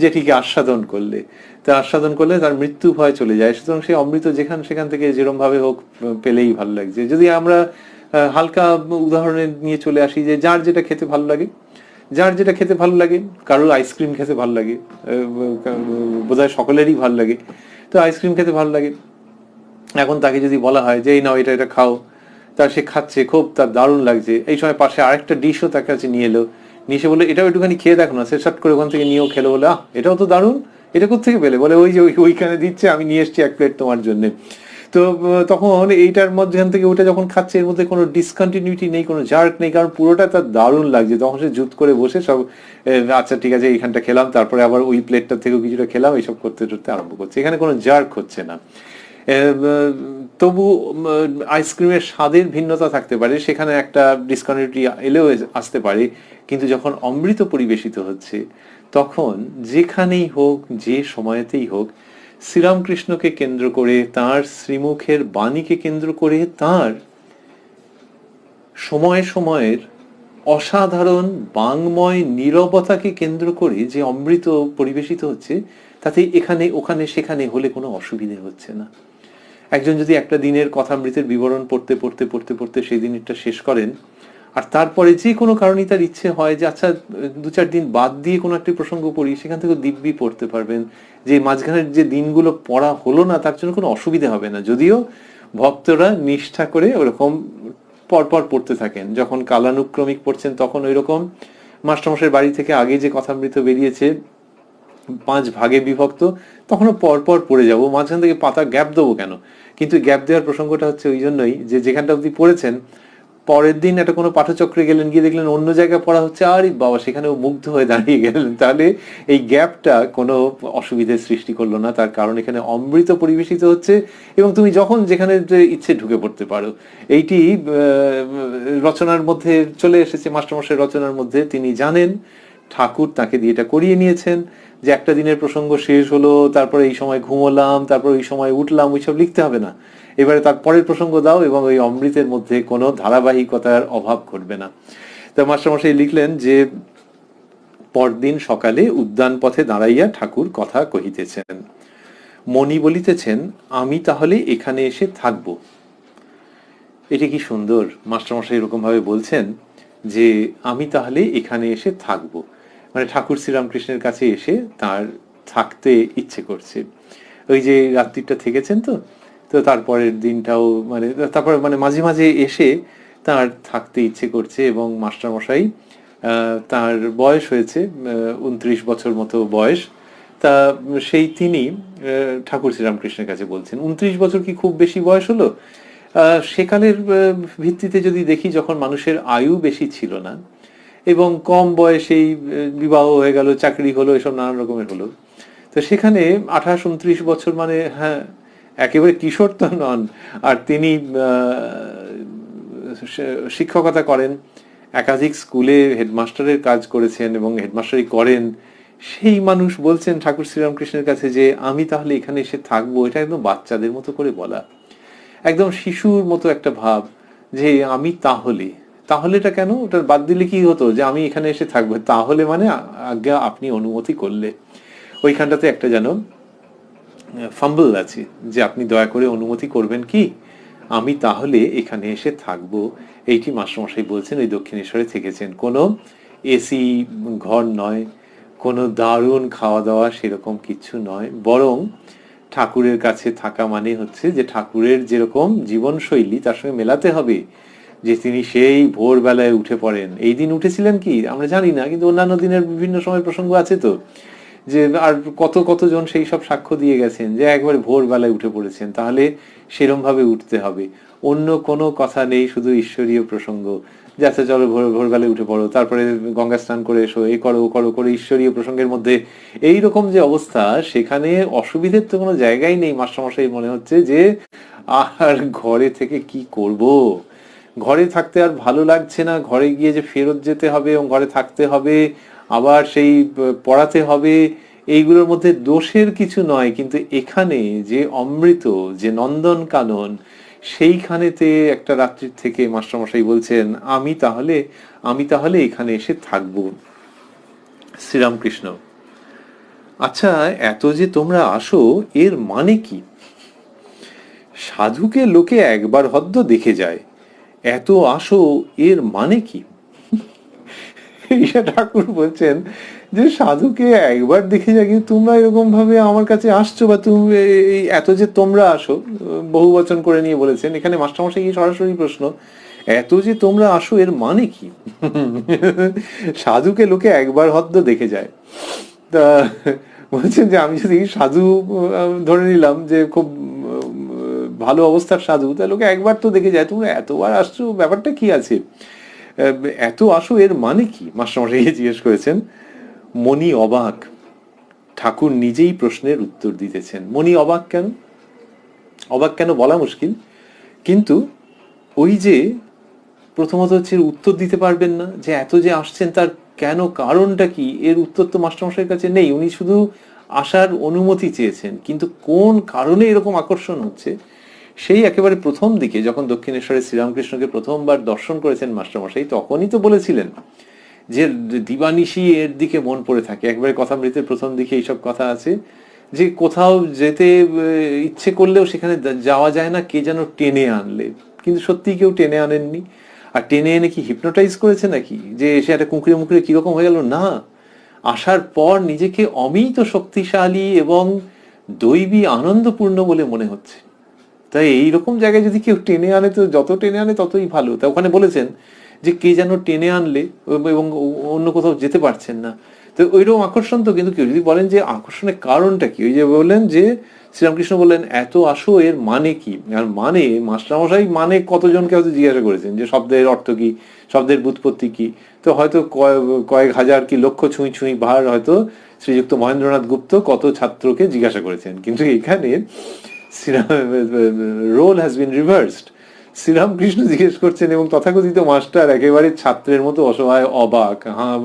A: যেটিকে আস্বাদন করলে, তা আস্বাদন করলে তার মৃত্যু ভয় চলে যায়। সুতরাং সেই অমৃত সেখান থেকে যেরকম ভাবে হোক পেলেই ভালো লাগছে। যদি আমরা হালকা উদাহরণে নিয়ে চলে আসি, যে যার যেটা খেতে ভালো লাগে, যার যেটা খেতে ভালো লাগে, কারোর আইসক্রিম খেতে ভালো লাগে, বোধহয় সকলেরই ভালো লাগে। তো আইসক্রিম খেতে ভালো লাগে, এখন তাকে যদি বলা হয় যে এই নাও এটা এটা খাও, তা সে খাচ্ছে, খুব তার দারুণ লাগছে। এই সময় পাশে আরেকটা ডিশও তার কাছে নিয়ে এলো, নিয়ে এসে বলে এটাও একটুখানি খেয়ে দেখো না, সে শট করে ওখান থেকে নিয়েও খেলো, বলে এটাও তো দারুণ, এটা কোথেকে পেলে? বলে ওই যে ওইখানে দিচ্ছে, আমি নিয়ে এসছি এক প্লেট তোমার জন্য। তো তখন এইটার মধ্যখান থেকে ওটা যখন খাচ্ছে, এর মধ্যে কোনো ডিসকন্টিনিউটি নেই, কোনো জার্ক নেই, কারণ পুরোটা তার দারুণ লাগছে। তখন সে জুত করে বসে সব আচ্ছা ঠিক আছে এইখানটা খেলাম, তারপরে আবার ওই প্লেটটা থেকেও কিছুটা খেলাম, এইসব করতে করতে আরম্ভ করছে। এখানে কোনো জার্ক হচ্ছে না। তবু আইসক্রিমের স্বাদের ভিন্নতা থাকতে পারে, সেখানে একটা ডিসকন্টিনিউটি এলেও আসতে পারে, কিন্তু যখন অমৃত পরিবেশিত হচ্ছে তখন যেখানেই হোক, যে সময়তেই হোক, শ্রীরামকৃষ্ণকে কেন্দ্র করে, তার শ্রীমুখের বাণীকে কেন্দ্র করে, তার সময়ে সময়ের অসাধারণ বাংময় নীরবতাকে কেন্দ্র করে যে অমৃত পরিবেশিত হচ্ছে, তাতে এখানে ওখানে সেখানে হলে কোনো অসুবিধে হচ্ছে না। একজন যদি একটা দিনের কথামৃতের বিবরণ পড়তে পড়তে পড়তে পড়তে সেই দিনটা শেষ করেন, আর তারপরে যে কোনো কারণে তার ইচ্ছে হয় যে আচ্ছা 2-4 দিন বাদ দিয়ে কোনো একটা প্রসঙ্গ পড়ি, সেখান থেকে দিব্যি পড়তে পারবেন। যে মাঝখানের যে দিনগুলো পড়া হলো না তার জন্য কোনো অসুবিধা হবে না, যদিও ভক্তরা নিষ্ঠা করে ওরকম পরপর পড়তে থাকেন। যখন কালানুক্রমিক পড়ছেন তখন ওই রকম মাস্টারমশাইয়ের বাড়ি থেকে আগে যে কথামৃত বেরিয়েছে 5 ভাগে বিভক্ত, তখনও পরপর পড়ে যাবো, মাঝখান থেকে পাতা গ্যাপ দেবো কেন? কিন্তু গ্যাপ দেওয়ার প্রসঙ্গটা হচ্ছে ওই জন্যই যে যেখানটা অব্দি পড়েছেন পরের দিন একটা কোনো পাঠচক্রে গেলেন, গিয়ে দেখলেন অন্য জায়গায় পড়া হচ্ছে, আরে বাবা সেখানেও মুগ্ধ হয়ে দাঁড়িয়ে গেলেন। তাহলে এই গ্যাপটা কোনো অসুবিধার সৃষ্টি করলো না, তার কারণ এখানে অমৃত পরিবেশিত হচ্ছে এবং তুমি যখন যেখানে ইচ্ছে ঢুকে পড়তে পারো। এইটি রচনার মধ্যে চলে এসেছে, মাস্টারমশাই রচনার মধ্যে। তিনি জানেন ঠাকুর তাকে দিয়ে এটা করিয়ে নিয়েছেন যে একটা দিনের প্রসঙ্গ শেষ হলো, তারপরে এই সময় ঘুমোলাম, তারপর এই সময় উঠলাম, ওইসব লিখতে হবে না। এবারে তার পরের প্রসঙ্গ দাও এবং ওই অমৃতের মধ্যে কোনো ধারাবাহিকতার অভাব ঘটবে না। তা মাস্টারমশাই লিখলেন যে পরদিন সকালে উদ্যান পথে দাঁড়াইয়া ঠাকুর কথা কহিতেছেন। মণি বলিতেছেন, আমি তাহলে এখানে এসে থাকবো। এটা কি সুন্দর! মাস্টারমশাই এরকম ভাবে বলছেন যে আমি তাহলে এখানে এসে থাকবো, মানে ঠাকুর শ্রীরামকৃষ্ণের কাছে এসে তার থাকতে ইচ্ছে করছে। ওই যে রাত্রিটা থেকেছেন তো তো তারপরের দিনটাও মানে তারপরে মানে মাঝে মাঝে এসে তার থাকতে ইচ্ছে করছে। এবং মাস্টারমশাই তার বয়স হয়েছে 29 বছর মতো বয়স। তা সেই তিনি ঠাকুর শ্রীরামকৃষ্ণের কাছে বলছেন 29 বছর কি খুব বেশি বয়স হলো? সেকালের ভিত্তিতে যদি দেখি, যখন মানুষের আয়ু বেশি ছিল না এবং কম বয়সেই বিবাহ হয়ে গেল, চাকরি হলো, এসব নানান রকমের হলো, তো সেখানে 28-29 বছর মানে হ্যাঁ একেবারে কিশোর তো নন। আর তিনি শিক্ষকতা করেন, একাধিক স্কুলে হেডমাস্টারের কাজ করেছেন এবং হেডমাস্টারই করেন। সেই মানুষ বলছেন ঠাকুর শ্রীরামকৃষ্ণের কাছে যে আমি তাহলে এখানে এসে থাকবো। এটা একদম বাচ্চাদের মতো করে বলা, একদম শিশুর মতো একটা ভাব যে আমি তাহলে, তাহলেটা কেন? ওটা বাদ দিলে কি হতো যে আমি এখানে এসে থাকবো, তাহলে মানে আজ্ঞা আপনি অনুমতি করলে। ওইখানটাতে একটা যেন ফাম্বল আছে যে আপনি দয়া করে অনুমতি করবেন কি, আমি তাহলে এখানে এসে থাকবো। এইটি মাস্টারমশাই বলছেন ওই দক্ষিণেশ্বরে থেকেছেন। কোনো এসি ঘর নয়, কোনো দারুণ খাওয়া দাওয়া সেরকম কিছু নয়, বরং ঠাকুরের কাছে থাকা মানে হচ্ছে যে ঠাকুরের যেরকম জীবনশৈলী তার সঙ্গে মেলাতে হবে। যে তিনি সেই ভোরবেলায় উঠে পড়েন, এই দিন উঠেছিলেন কি আমরা জানি না, কিন্তু অন্যান্য দিনের বিভিন্ন সময় প্রসঙ্গ আছে তো, যে আর কতজন সেই সব সাক্ষ্য দিয়ে গেছেন যে একবারে ভোরবেলায় উঠে পড়েছেন। তাহলে সেরম ভাবে উঠতে হবে, অন্য কোনো কথা নেই, শুধু ঈশ্বরীয় প্রসঙ্গ। যাতে চলো ভোরবেলায় উঠে পড়ো, তারপরে গঙ্গা স্নান করে এসো, এই করো ও করো করে ঈশ্বরীয় প্রসঙ্গের মধ্যে এই রকম যে অবস্থা, সেখানে অসুবিধের তো কোনো জায়গাই নেই। মাস্টারমশাই মনে হচ্ছে যে আর ঘরে থেকে কি করব, ঘরে থাকতে আর ভালো লাগছে না, ঘরে গিয়ে যে ফেরত যেতে হবে এবং ঘরে থাকতে হবে, আবার সেই পড়াতে হবে, এইগুলোর মধ্যে দোষের কিছু নয়। কিন্তু এখানে যে অমৃত, যে নন্দন কানন, সেইখানেতে একটা রাত্রির থেকে মাস্টারমশাই বলছেন আমি তাহলে এখানে এসে থাকবো। শ্রীরামকৃষ্ণ: আচ্ছা, এত যে তোমরা আসো এর মানে কি? সাধুকে লোকে একবার হদ্দ দেখে যায়, এত আসো এর মানে কি? ঈশা ঠাকুর বলছেন যে সাধুকে একবার দেখে যায়, কিন্তু তোমরা এরকম ভাবে আমার কাছে আসছো, বা তুমি এত যে তোমরা আসো, বহু বচন করে নিয়ে বলেছেন। এখানে মাস্টারমশাই কি সরাসরি প্রশ্ন, এত যে তোমরা আসো এর মানে কি? সাধুকে লোকে একবার হদ্দ দেখে যায়। তা বলছেন যে আমি যদি সাধু ধরে নিলাম যে খুব ভালো অবস্থার সাধু, তাহলে লোকে একবার তো দেখে যায়, তোমরা এতবার আসছো ব্যাপারটা কি আছে? এত আসো এর মানে কি? মাস্টারমশাই জিজ্ঞেস করেছেন। মণি অবাক, ঠাকুর নিজেই প্রশ্নের উত্তর দিতেছেন। মণি অবাক কেন? অবাক কেন বলা মুশকিল, কিন্তু ওই যে প্রথমত হচ্ছে উত্তর দিতে পারবেন না যে এত যে আসছেন তার কেন, কারণটা কি, এর উত্তর তো মাস্টারমশাইয়ের কাছে নেই। উনি শুধু আসার অনুমতি চেয়েছেন, কিন্তু কোন কারণে এরকম আকর্ষণ হচ্ছে সেই একেবারে প্রথম দিকে যখন দক্ষিণেশ্বরে শ্রীরামকৃষ্ণকে প্রথমবার দর্শন করেছেন মাস্টারমশাই, তখনই তো বলেছিলেন যে দিবানিশি এর দিকে মন পড়ে থাকে। একবারে কথামৃতের প্রথম দিকে এইসব কথা আছে যে কোথাও যেতে ইচ্ছে করলেও সেখানে যাওয়া যায় না, কে যেন টেনে আনলে। কিন্তু সত্যি কেউ টেনে আনেননি। আর টেনে এনে কি হিপনোটাইজ করেছে নাকি, যে এসে একটা কুঁকড়ে মুকড়ে কিরকম হয়ে গেল? না, আসার পর নিজেকে অমিত শক্তিশালী এবং দৈবী আনন্দপূর্ণ বলে মনে হচ্ছে। তা তাই এইরকম জায়গায় যদি কেউ টেনে আনে তো যত টেনে আনে ততই ভালো। তা ওখানে বলেছেন যে কে যেন টেনে আনলে এবং অন্য কোথাও যেতে পারছেন না, তো ওইরকম আকর্ষণ। তো কিন্তু কেউ যদি বলেন যে আকর্ষণের কারণটা কি, ওই যে বললেন যে শ্রীরামকৃষ্ণ বললেন এত আসো এর মানে কি, আর মানে মাস্টারমশাই মানে কতজনকে হয়তো জিজ্ঞাসা করেছেন যে শব্দের অর্থ কি, শব্দের ব্যুৎপত্তি কি, তো হয়তো কয়েক হাজার কি লক্ষ ছুঁই ছুঁই বার হয়তো শ্রীযুক্ত মহেন্দ্রনাথ গুপ্ত কত ছাত্রকে জিজ্ঞাসা করেছেন। কিন্তু এখানে role has been reversed. Sri Ramakrishna জিজ্ঞেস করছেন এবং তথাকথিত মাস্টার একেবারে ছাত্রের মতো অসহায়, অবাক, হ্যাঁ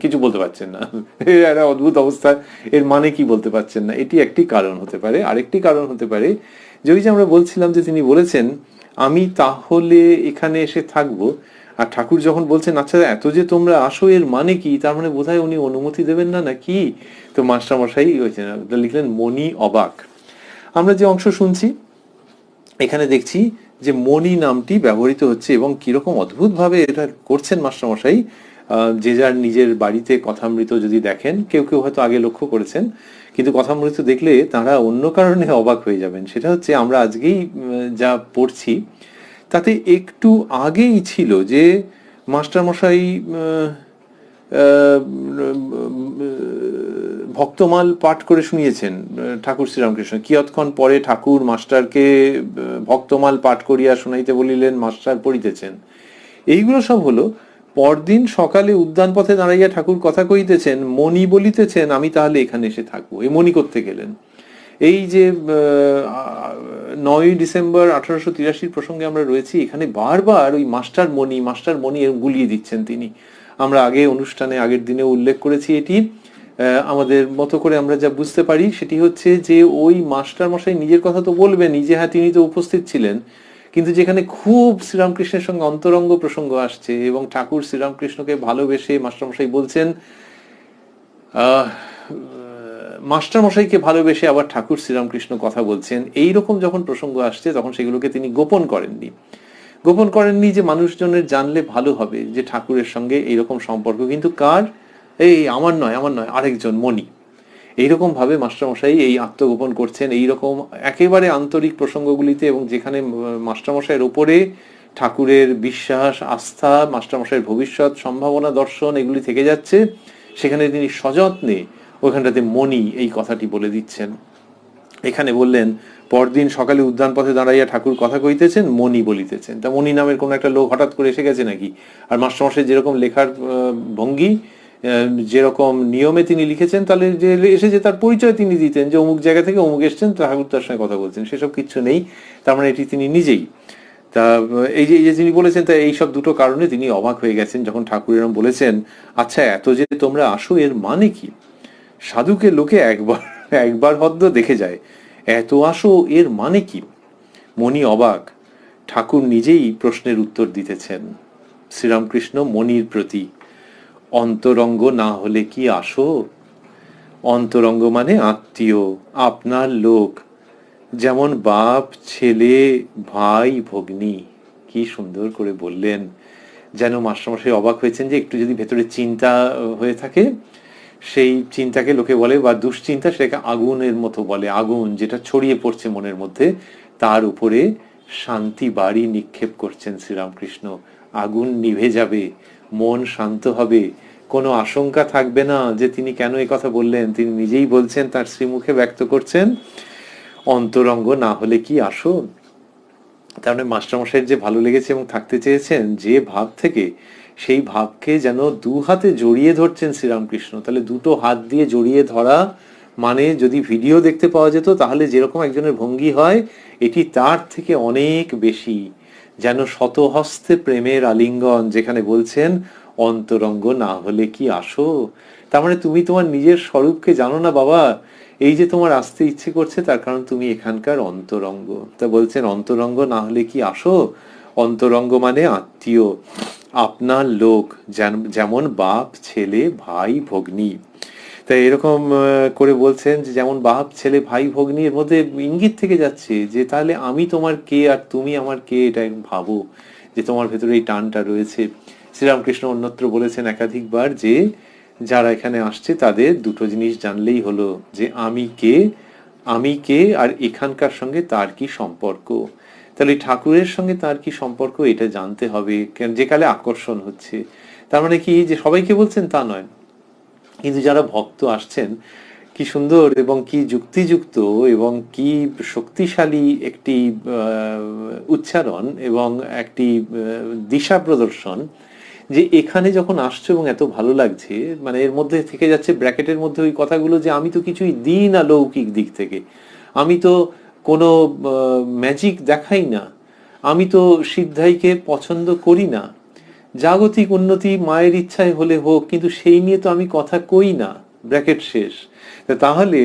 A: কিছু বলতে পারছেন না, একটা অদ্ভুত অবস্থা, এর মানে কি বলতে পারছেন না। এটি একটি কারণ হতে পারে। আরেকটি কারণ হতে পারে যে ওই যে আমরা বলছিলাম যে তিনি বলেছেন আমি তাহলে এখানে এসে থাকবো, আর ঠাকুর যখন বলছেন আচ্ছা এত যে তোমরা আসো এর মানে কি, তার মানে বোধহয় উনি অনুমতি দেবেন না নাকি। তো মাস্টারমশাই লিখলেন মনি অবাক। আমরা যে অংশ শুনছি এখানে দেখছি যে মনি নামটি ব্যবহৃত হচ্ছে এবং কিরকম অদ্ভুতভাবে এটা করছেন মাস্টারমশাই। যে যার নিজের বাড়িতে কথামৃত যদি দেখেন, কেউ কেউ হয়তো আগে লক্ষ্য করেছেন, কিন্তু কথামৃত দেখলে তারা অন্য কারণে অবাক হয়ে যাবেন। সেটা হচ্ছে আমরা আজকেই যা পড়ছি তাতে একটু আগেই ছিল যে মাস্টারমশাই ভক্তমাল পাঠ করে শুনিয়েছেন ঠাকুর শ্রীরামকৃষ্ণ। কিয়ৎক্ষণ পরে ঠাকুর মাস্টারকে ভক্তমাল পাঠ করিয়া শুনাইতে বলিলেন, মাস্টার পড়িতেছেন। এইগুলো সব হলো। পরদিন সকালে উদ্যান পথে দাঁড়াইয়া ঠাকুর কথা কইতেছেন, মণি বলিতেছেন আমি তাহলে এখানে এসে থাকবো। এই মণি করতে গেলেন। এই যে 9ই ডিসেম্বর 1883 প্রসঙ্গে আমরা রয়েছি, এখানে বারবার ওই মাস্টার মণি গুলিয়ে দিচ্ছেন তিনি। আমরা আগে অনুষ্ঠানে আগের দিনে উল্লেখ করেছি এটি। আমাদের মতো করে আমরা যা বুঝতে পারি সেটি হচ্ছে যে ওই মাস্টার মশাই নিজের কথা তো বলবেনই যে হ্যাঁ তিনি তো উপস্থিত ছিলেন, কিন্তু যেখানে খুব শ্রীরামকৃষ্ণের সঙ্গে অন্তরঙ্গ প্রসঙ্গ আসছে এবং ঠাকুর শ্রীরামকৃষ্ণকে ভালোবেসে মাস্টারমশাই বলছেন, মাস্টারমশাইকে ভালোবেসে আবার ঠাকুর শ্রীরামকৃষ্ণ কথা বলছেন, এইরকম যখন প্রসঙ্গ আসছে তখন সেগুলোকে তিনি গোপন করেননি যে মানুষজনের জানলে ভালো হবে যে ঠাকুরের সঙ্গে এইরকম সম্পর্ক। কিন্তু কার? এই আমার নয় আরেকজন মণি। এইরকম ভাবে মাস্টারমশাই এই আত্মগোপন করছেন এইরকম একেবারে আন্তরিক প্রসঙ্গগুলিতে, এবং যেখানে মাস্টারমশাইয়ের ওপরে ঠাকুরের বিশ্বাস, আস্থা, মাস্টারমশাইয়ের ভবিষ্যৎ সম্ভাবনা, দর্শন এগুলি থেকে যাচ্ছে, সেখানে তিনি সযত্নে ওইখানটাতে মণি এই কথাটি বলে দিচ্ছেন। এখানে বললেন পরদিন সকালে উদ্যান পথে দাঁড়াইয়া ঠাকুর কথা কইতেছেন, মণি বলিতেছেন। তা মণি নামের কোন একটা লোক হঠাৎ করে এসে গেছে নাকি? আর মাস্টারমশাই যেরকম লেখার ভঙ্গি, যেরকম নিয়মে তিনি লিখেছেন, তাহলে যে এসেছে তার পরিচয় তিনি দিতেন যে অমুক জায়গা থেকে অমুক এসছেন, ঠাকুর তার সঙ্গে কথা বলছেন, সেসব কিছু নেই। তার মানে এটি তিনি নিজেই। তা এই যে তিনি বলেছেন, তা এইসব দুটো কারণে তিনি অবাক হয়ে গেছেন যখন ঠাকুর এরম বলেছেন আচ্ছা এত যে তোমরা আসো এর মানে কি। সাধুকে লোকে একবার হদ্দ দেখে যায়, এত আসো এর মানে কি। মণি অবাক। ঠাকুর নিজেই প্রশ্নের উত্তর দিতেছেন শ্রীরামকৃষ্ণ মণির প্রতি, অন্তরঙ্গ না হলে কি আসো? অন্তরঙ্গ মানে আত্মীয়, আপনার লোক, যেমন বাপ ছেলে ভাই ভগ্নী। কি সুন্দর করে বললেন, যেন মাস্টারমশাই অবাক হয়েছেন যে একটু যদি ভেতরে চিন্তা হয়ে থাকে, সেই চিন্তাকে লোকে বলে, বা দুশ্চিন্তা, সেটাকে আগুনের মতো বলে। আগুন যেটা ছড়িয়ে পড়ছে মনের মধ্যে, তার উপরে শান্তি বাড়ি নিক্ষেপ করছেন শ্রীরামকৃষ্ণ। আগুন নিভে যাবে, মন শান্ত হবে, কোনো আশঙ্কা থাকবে না যে তিনি কেন এই কথা বললেন। তিনি নিজেই বলছেন, তার শ্রীমুখে ব্যক্ত করছেন, অন্তরঙ্গ না হলে কি আসো। তার মানে মাস্টারমশাইয়ের যে ভালো লেগেছে এবং থাকতে চেয়েছেন যে ভাব থেকে, সেই ভাবকে যেন দু হাতে জড়িয়ে ধরছেন শ্রীরামকৃষ্ণ। তাহলে দুটো হাত দিয়ে জড়িয়ে ধরা মানে যদি ভিডিও দেখতে পাওয়া যেত তাহলে যেরকম একজনের ভঙ্গি হয়, এটি তার থেকে অনেক বেশি, যেন শতহস্তে প্রেমের আলিঙ্গন, যেখানে বলছেন অন্তরঙ্গ না হলে কি আসো। তার মানে তুমি তোমার নিজের স্বরূপকে জানো না বাবা, এই যে তোমার আসতে ইচ্ছে করছে তার কারণ তুমি এখানকার অন্তরঙ্গ। তা বলছেন অন্তরঙ্গ না হলে কি আসো। অন্তরঙ্গ মানে আত্মীয়, আপনার লোক, যেমন বাপ ছেলে ভাই ভগ্নী। তাই এরকম করে বলছেন যে যেমন বাপ ছেলে ভাই ভগ্নী, এর মধ্যে ইঙ্গিত থেকে যাচ্ছে যে তাহলে আমি তোমার কে আর তুমি আমার কে, এটা ভাবো যে তোমার ভেতরে এই টানটা রয়েছে। শ্রীরামকৃষ্ণ অন্যত্র বলেছেন একাধিকবার যে যারা এখানে আসছে তাদের দুটো জিনিস জানলেই হলো, যে আমি কে আমি কে আর এখানকার সঙ্গে তার কি সম্পর্ক। তাহলে ঠাকুরের সঙ্গে তার কি সম্পর্ক এটা জানতে হবে, যে কালে আকর্ষণ হচ্ছে। তার মানে কি যে সবাইকে বলছেন তা নয়, কিন্তু যারা ভক্ত আসছেন, কি সুন্দর এবং কি যুক্তিযুক্ত এবং কি শক্তিশালী একটি উচ্চারণ এবং একটি দিশা প্রদর্শন, যে এখানে যখন আসছো এবং এত ভালো লাগছে, মানে এর মধ্যে থেকে যাচ্ছে ব্র্যাকেটের মধ্যে ওই কথাগুলো যে আমি তো কিছুই দিই না লৌকিক দিক থেকে, আমি তো কোনো ম্যাজিক দেখাই না, আমি তো সিদ্ধাইকে পছন্দ করি না, জাগতিক উন্নতি মায়ের ইচ্ছায় হলে হোক, কিন্তু সেই নিয়ে তো আমি কথা কই না, ব্র্যাকেট শেষ। তাহলে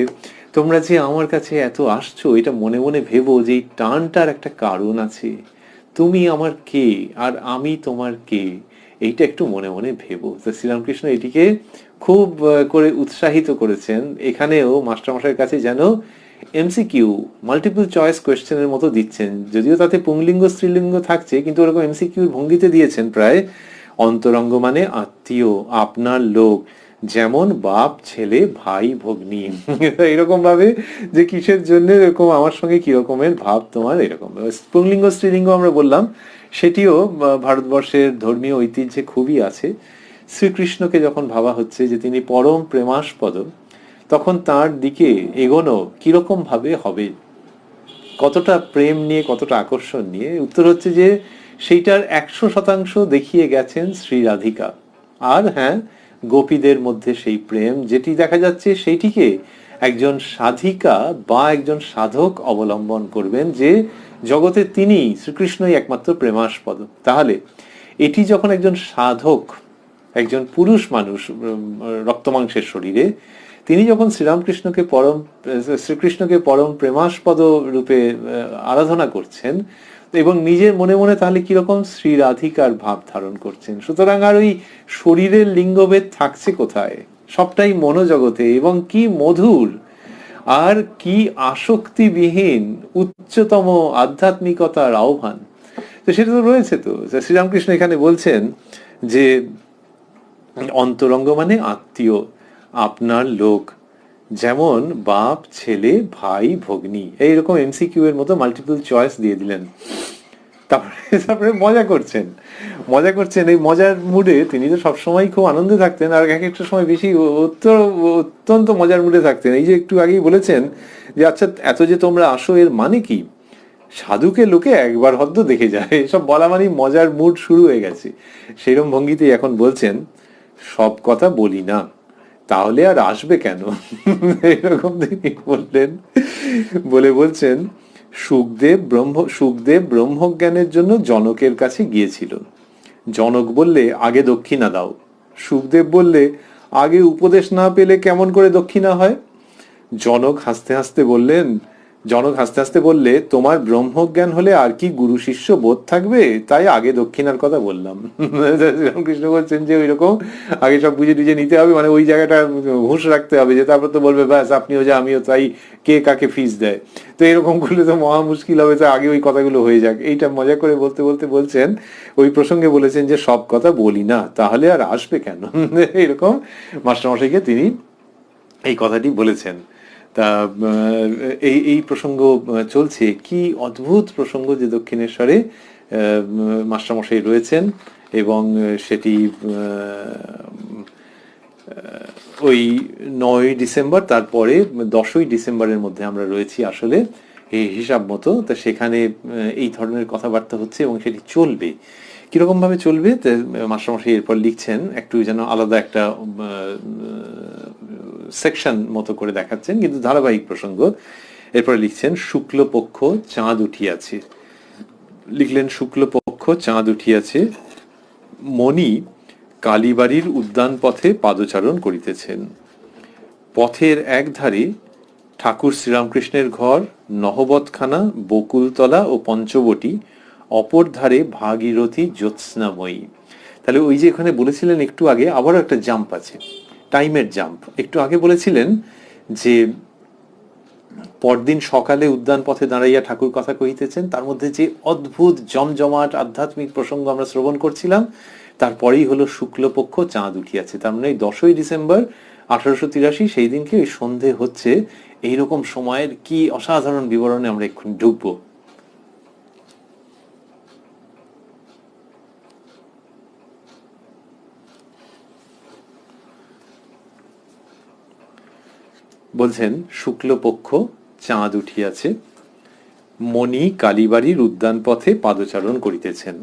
A: তোমরা যে আমার কাছে এত আসছো, এটা মনে মনে ভেবো যে এই টানটার একটা কারণ আছে। তুমি আমার কে আর আমি তোমার কে, এইটা একটু মনে মনে ভেবো। তো শ্রীরামকৃষ্ণ এটিকে খুব করে উৎসাহিত করেছেন। এখানেও মাস্টারমশাইয়ের কাছে যেন এমসিকিউ, মাল্টিপল চয়েস কোয়েশ্চেনের মতো দিচ্ছেন, যদিও তাতে পুংলিঙ্গ স্ত্রীলিঙ্গ থাকছে, কিন্তু ওরকম এমসিকিউর ভঙ্গিতে দিয়েছেন প্রায়। অন্তরঙ্গ মানে আত্মীয়, আপনার লোক, যেমন বাপ ছেলে ভাই ভগ্নী, এরকম ভাবে যে কিসের জন্য এরকম আমার সঙ্গে কি রকমের ভাব তোমার, এরকম। পুংলিঙ্গ স্ত্রীলিঙ্গ আমরা বললাম, সেটিও ভারতবর্ষের ধর্মীয় ঐতিহ্যে খুবই আছে। শ্রীকৃষ্ণকে যখন ভাবা হচ্ছে যে তিনি পরম প্রেমাস্পদ, তখন তার দিকে এগোনো কিরকম ভাবে হবে, কতটা প্রেম নিয়ে, কতটা আকর্ষণ নিয়ে, উত্তর হচ্ছে যে সেইটার 100% দেখিয়ে গেছেন শ্রী রাধিকা। আর হ্যাঁ, গোপীদের মধ্যে সেই প্রেম যেটি দেখা যাচ্ছে, সেইটিকে একজন সাধিকা বা একজন সাধক অবলম্বন করবেন, যে জগতে তিনি শ্রীকৃষ্ণই একমাত্র প্রেমাস্পদ। তাহলে এটি যখন একজন সাধক, একজন পুরুষ মানুষ রক্তমাংসের শরীরে, তিনি যখন শ্রীকৃষ্ণকে পরম প্রেমাস্পদ রূপে আরাধনা করছেন এবং নিজের মনে মনে, তাহলে কিরকম শ্রী রাধিকার ভাব ধারণ করছেন। সুতরাং আর ওই শরীরের লিঙ্গভেদ থাকছে কোথায়, সবটাই মনোজগতে, এবং কি মধুর আর কি আসক্তিবিহীন উচ্চতম আধ্যাত্মিকতার আহ্বান। তো সেটা তো রয়েছে। তো শ্রীরামকৃষ্ণ এখানে বলছেন যে অন্তরঙ্গ মানে আত্মীয়, আপনার লোক, যেমন বাপ ছেলে ভাই ভগ্নী, এইরকম এমসিকিউ এর মতো মাল্টিপল চয়েস দিয়ে দিলেন। তারপরে মজা করছেন। এই মজার মুডে তিনি তো সবসময় খুব আনন্দে থাকতেন, আর এক একটা সময় বেশি অত্যন্ত মজার মুডে থাকতেন। এই যে একটু আগেই বলেছেন যে আচ্ছা, এত যে তোমরা আসো এর মানে কি, সাধুকে লোকে একবার হদ্দ দেখে যায়, এসব বলা মানে মজার মুড শুরু হয়ে গেছে। সেইরকম ভঙ্গিতে এখন বলছেন, সব কথা বলি না, তাহলে আর আসবে কেন, এরকম তিনি বললেন। বলছেন, সুখদেব ব্রহ্মজ্ঞানের জন্য জনকের কাছে গিয়েছিল। জনক বললে, আগে দক্ষিণা দাও। সুখদেব বললে, আগে উপদেশ না পেলে কেমন করে দক্ষিণা হয়। জনক হাসতে হাসতে বললে, তোমার ব্রহ্মজ্ঞান হলে আর কি গুরু শিষ্য বোধ থাকবে, তাই আগে দক্ষিণার কথা বললাম। রামকৃষ্ণ বলছেন যে ওইরকম আগে সব বুঝে টুঝে নিতে হবে, মানে ওই জায়গাটা হুঁশ রাখতে হবে, যে তারপর তো বলবে ব্যাস আপনিও যা আমিও তাই, কে কাকে ফিস দেয়। তো এরকম করলে তো মহা মুশকিল হবে, তো আগে ওই কথাগুলো হয়ে যাক। এইটা মজা করে বলতে বলতে বলছেন, ওই প্রসঙ্গে বলেছেন যে সব কথা বলি না, তাহলে আর আসবে কেন, এরকম মাস্টারমশাইকে তিনি এই কথাটি বলেছেন। তা এই প্রসঙ্গ চলছে, কি অদ্ভুত প্রসঙ্গ যে দক্ষিণেশ্বরে মাস্টারমশাই রয়েছেন, এবং সেটি ওই 9ই ডিসেম্বর, তারপরে 10ই ডিসেম্বরের মধ্যে আমরা রয়েছি আসলে এই হিসাব মতো। তা সেখানে এই ধরনের কথাবার্তা হচ্ছে এবং সেটি চলবে। কিরকম ভাবে চলবে, মাস্টারমশাই এরপর লিখছেন, একটু যেন আলাদা একটা সেকশন মতো করে দেখাচ্ছেন, কিন্তু ধারাবাহিক প্রসঙ্গ। এরপরে লিখছেন, শুক্লপক্ষ চাঁদ উঠিয়াছে। লিখলেন, শুক্লপক্ষ চাঁদ উঠিয়াছে, মণি কালীবাড়ির উদ্যান পথে পাদচারণ করিতেছেন। পথের এক ধারে ঠাকুর শ্রীরামকৃষ্ণের ঘর, নহবতখানা, বকুলতলা ও পঞ্চবটি, অপর ধারে ভাগীরথী জ্যোৎস্নাময়ী। তাহলে ওই যে এখানে বলেছিলেন একটু আগে, আবারও একটা জাম্প আছে, টাইমের জাম্প। একটু আগে বলেছিলেন যে পরদিন সকালে উদ্যান পথে দাঁড়াইয়া ঠাকুর কথা কহিতেছেন, তার মধ্যে যে অদ্ভুত জমজমাট আধ্যাত্মিক প্রসঙ্গ আমরা শ্রবণ করছিলাম, তারপরেই হলো শুক্লপক্ষ চাঁদ উঠিয়াছে। তার মানে 10ই ডিসেম্বর 1883 সেই দিনকে ওই সন্ধে হচ্ছে, এইরকম সময়ের কি অসাধারণ বিবরণে আমরা এক্ষুনি ঢুকবো। বলছেন, শুক্লপক্ষ, চাঁদ উঠিয়াছে, মণি কালীবাড়ির উদ্যান পথে পাদচারণ করিতেছেন।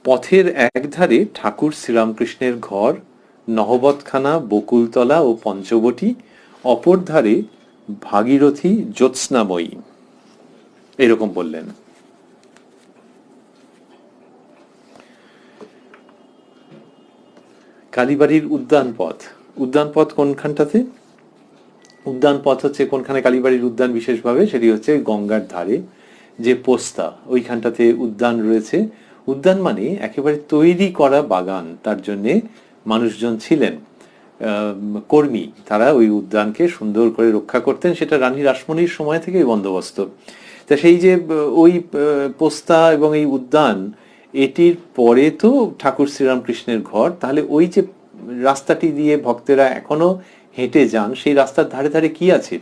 A: পথের একধারে ঠাকুর শ্রীরামকৃষ্ণের ঘর, নহবতখানা, বকুলতলা ও পঞ্চবটী, অপর ধারে ভাগীরথী জ্যোৎস্নাময়ী। এরকম বললেন। কালীবাড়ির উদ্যান পথ, উদ্যান পথ কোনখানটাতে? উদ্যান পথ হচ্ছে কোনখানে কালীবাড়ির উদ্যান বিশেষভাবে, সেটি হচ্ছে গঙ্গার ধারে যে পোস্তা, ওইখানটাতে উদ্যান রয়েছে। উদ্যান মানে একেবারে তৈরি করা বাগান, তার জন্যে মানুষজন ছিলেন কর্মী, তারা ওই উদ্যানকে সুন্দর করে রক্ষা করতেন। সেটা রানী রাসমণির সময় থেকেই বন্দোবস্ত। তা সেই যে ওই পোস্তা এবং এই উদ্যান, এটির পরে তো ঠাকুর শ্রীরামকৃষ্ণের ঘর, তাহলে ওই যে রাস্তাটি দিয়ে ভক্তেরা এখনো হেঁটে যান, সেই রাস্তার ধারে ধারে কি আছে?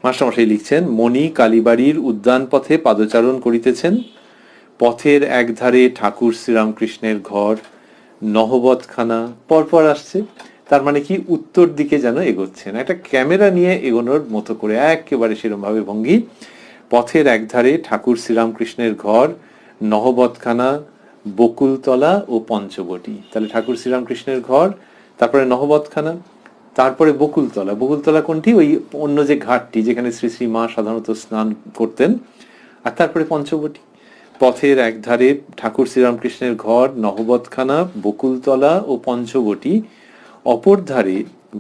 A: মাস্টারমশাই লিখছেন, মণি কালীবাড়ির উদ্যান পথে পাদচারণ করিতেছেন, পথের একধারে ঠাকুর শ্রীরামকৃষ্ণের ঘর, নহবতখানা, পরপর আসছে, তার মানে কি উত্তর দিকে যেন এগোচ্ছেন, একটা ক্যামেরা নিয়ে এগোনোর মতো করে একেবারে সেরকম ভাবে ভঙ্গি। পথের একধারে ঠাকুর শ্রীরামকৃষ্ণের ঘর, নহবতখানা, বকুলতলা ও পঞ্চবটী। তাহলে ঠাকুর শ্রীরামকৃষ্ণের ঘর, তারপরে নহবতখানা, তারপরে বকুলতলা। বকুলতলা কোনটি? ওই অন্য যে ঘাটটি যেখানে শ্রী শ্রী মা সাধারণত স্নান করতেন। আর তারপরে পঞ্চবটী। পথের একধারে ঠাকুর শ্রীরামকৃষ্ণের ঘর, নহবতখানা, বকুলতলা ও পঞ্চবটী, অপর ধারে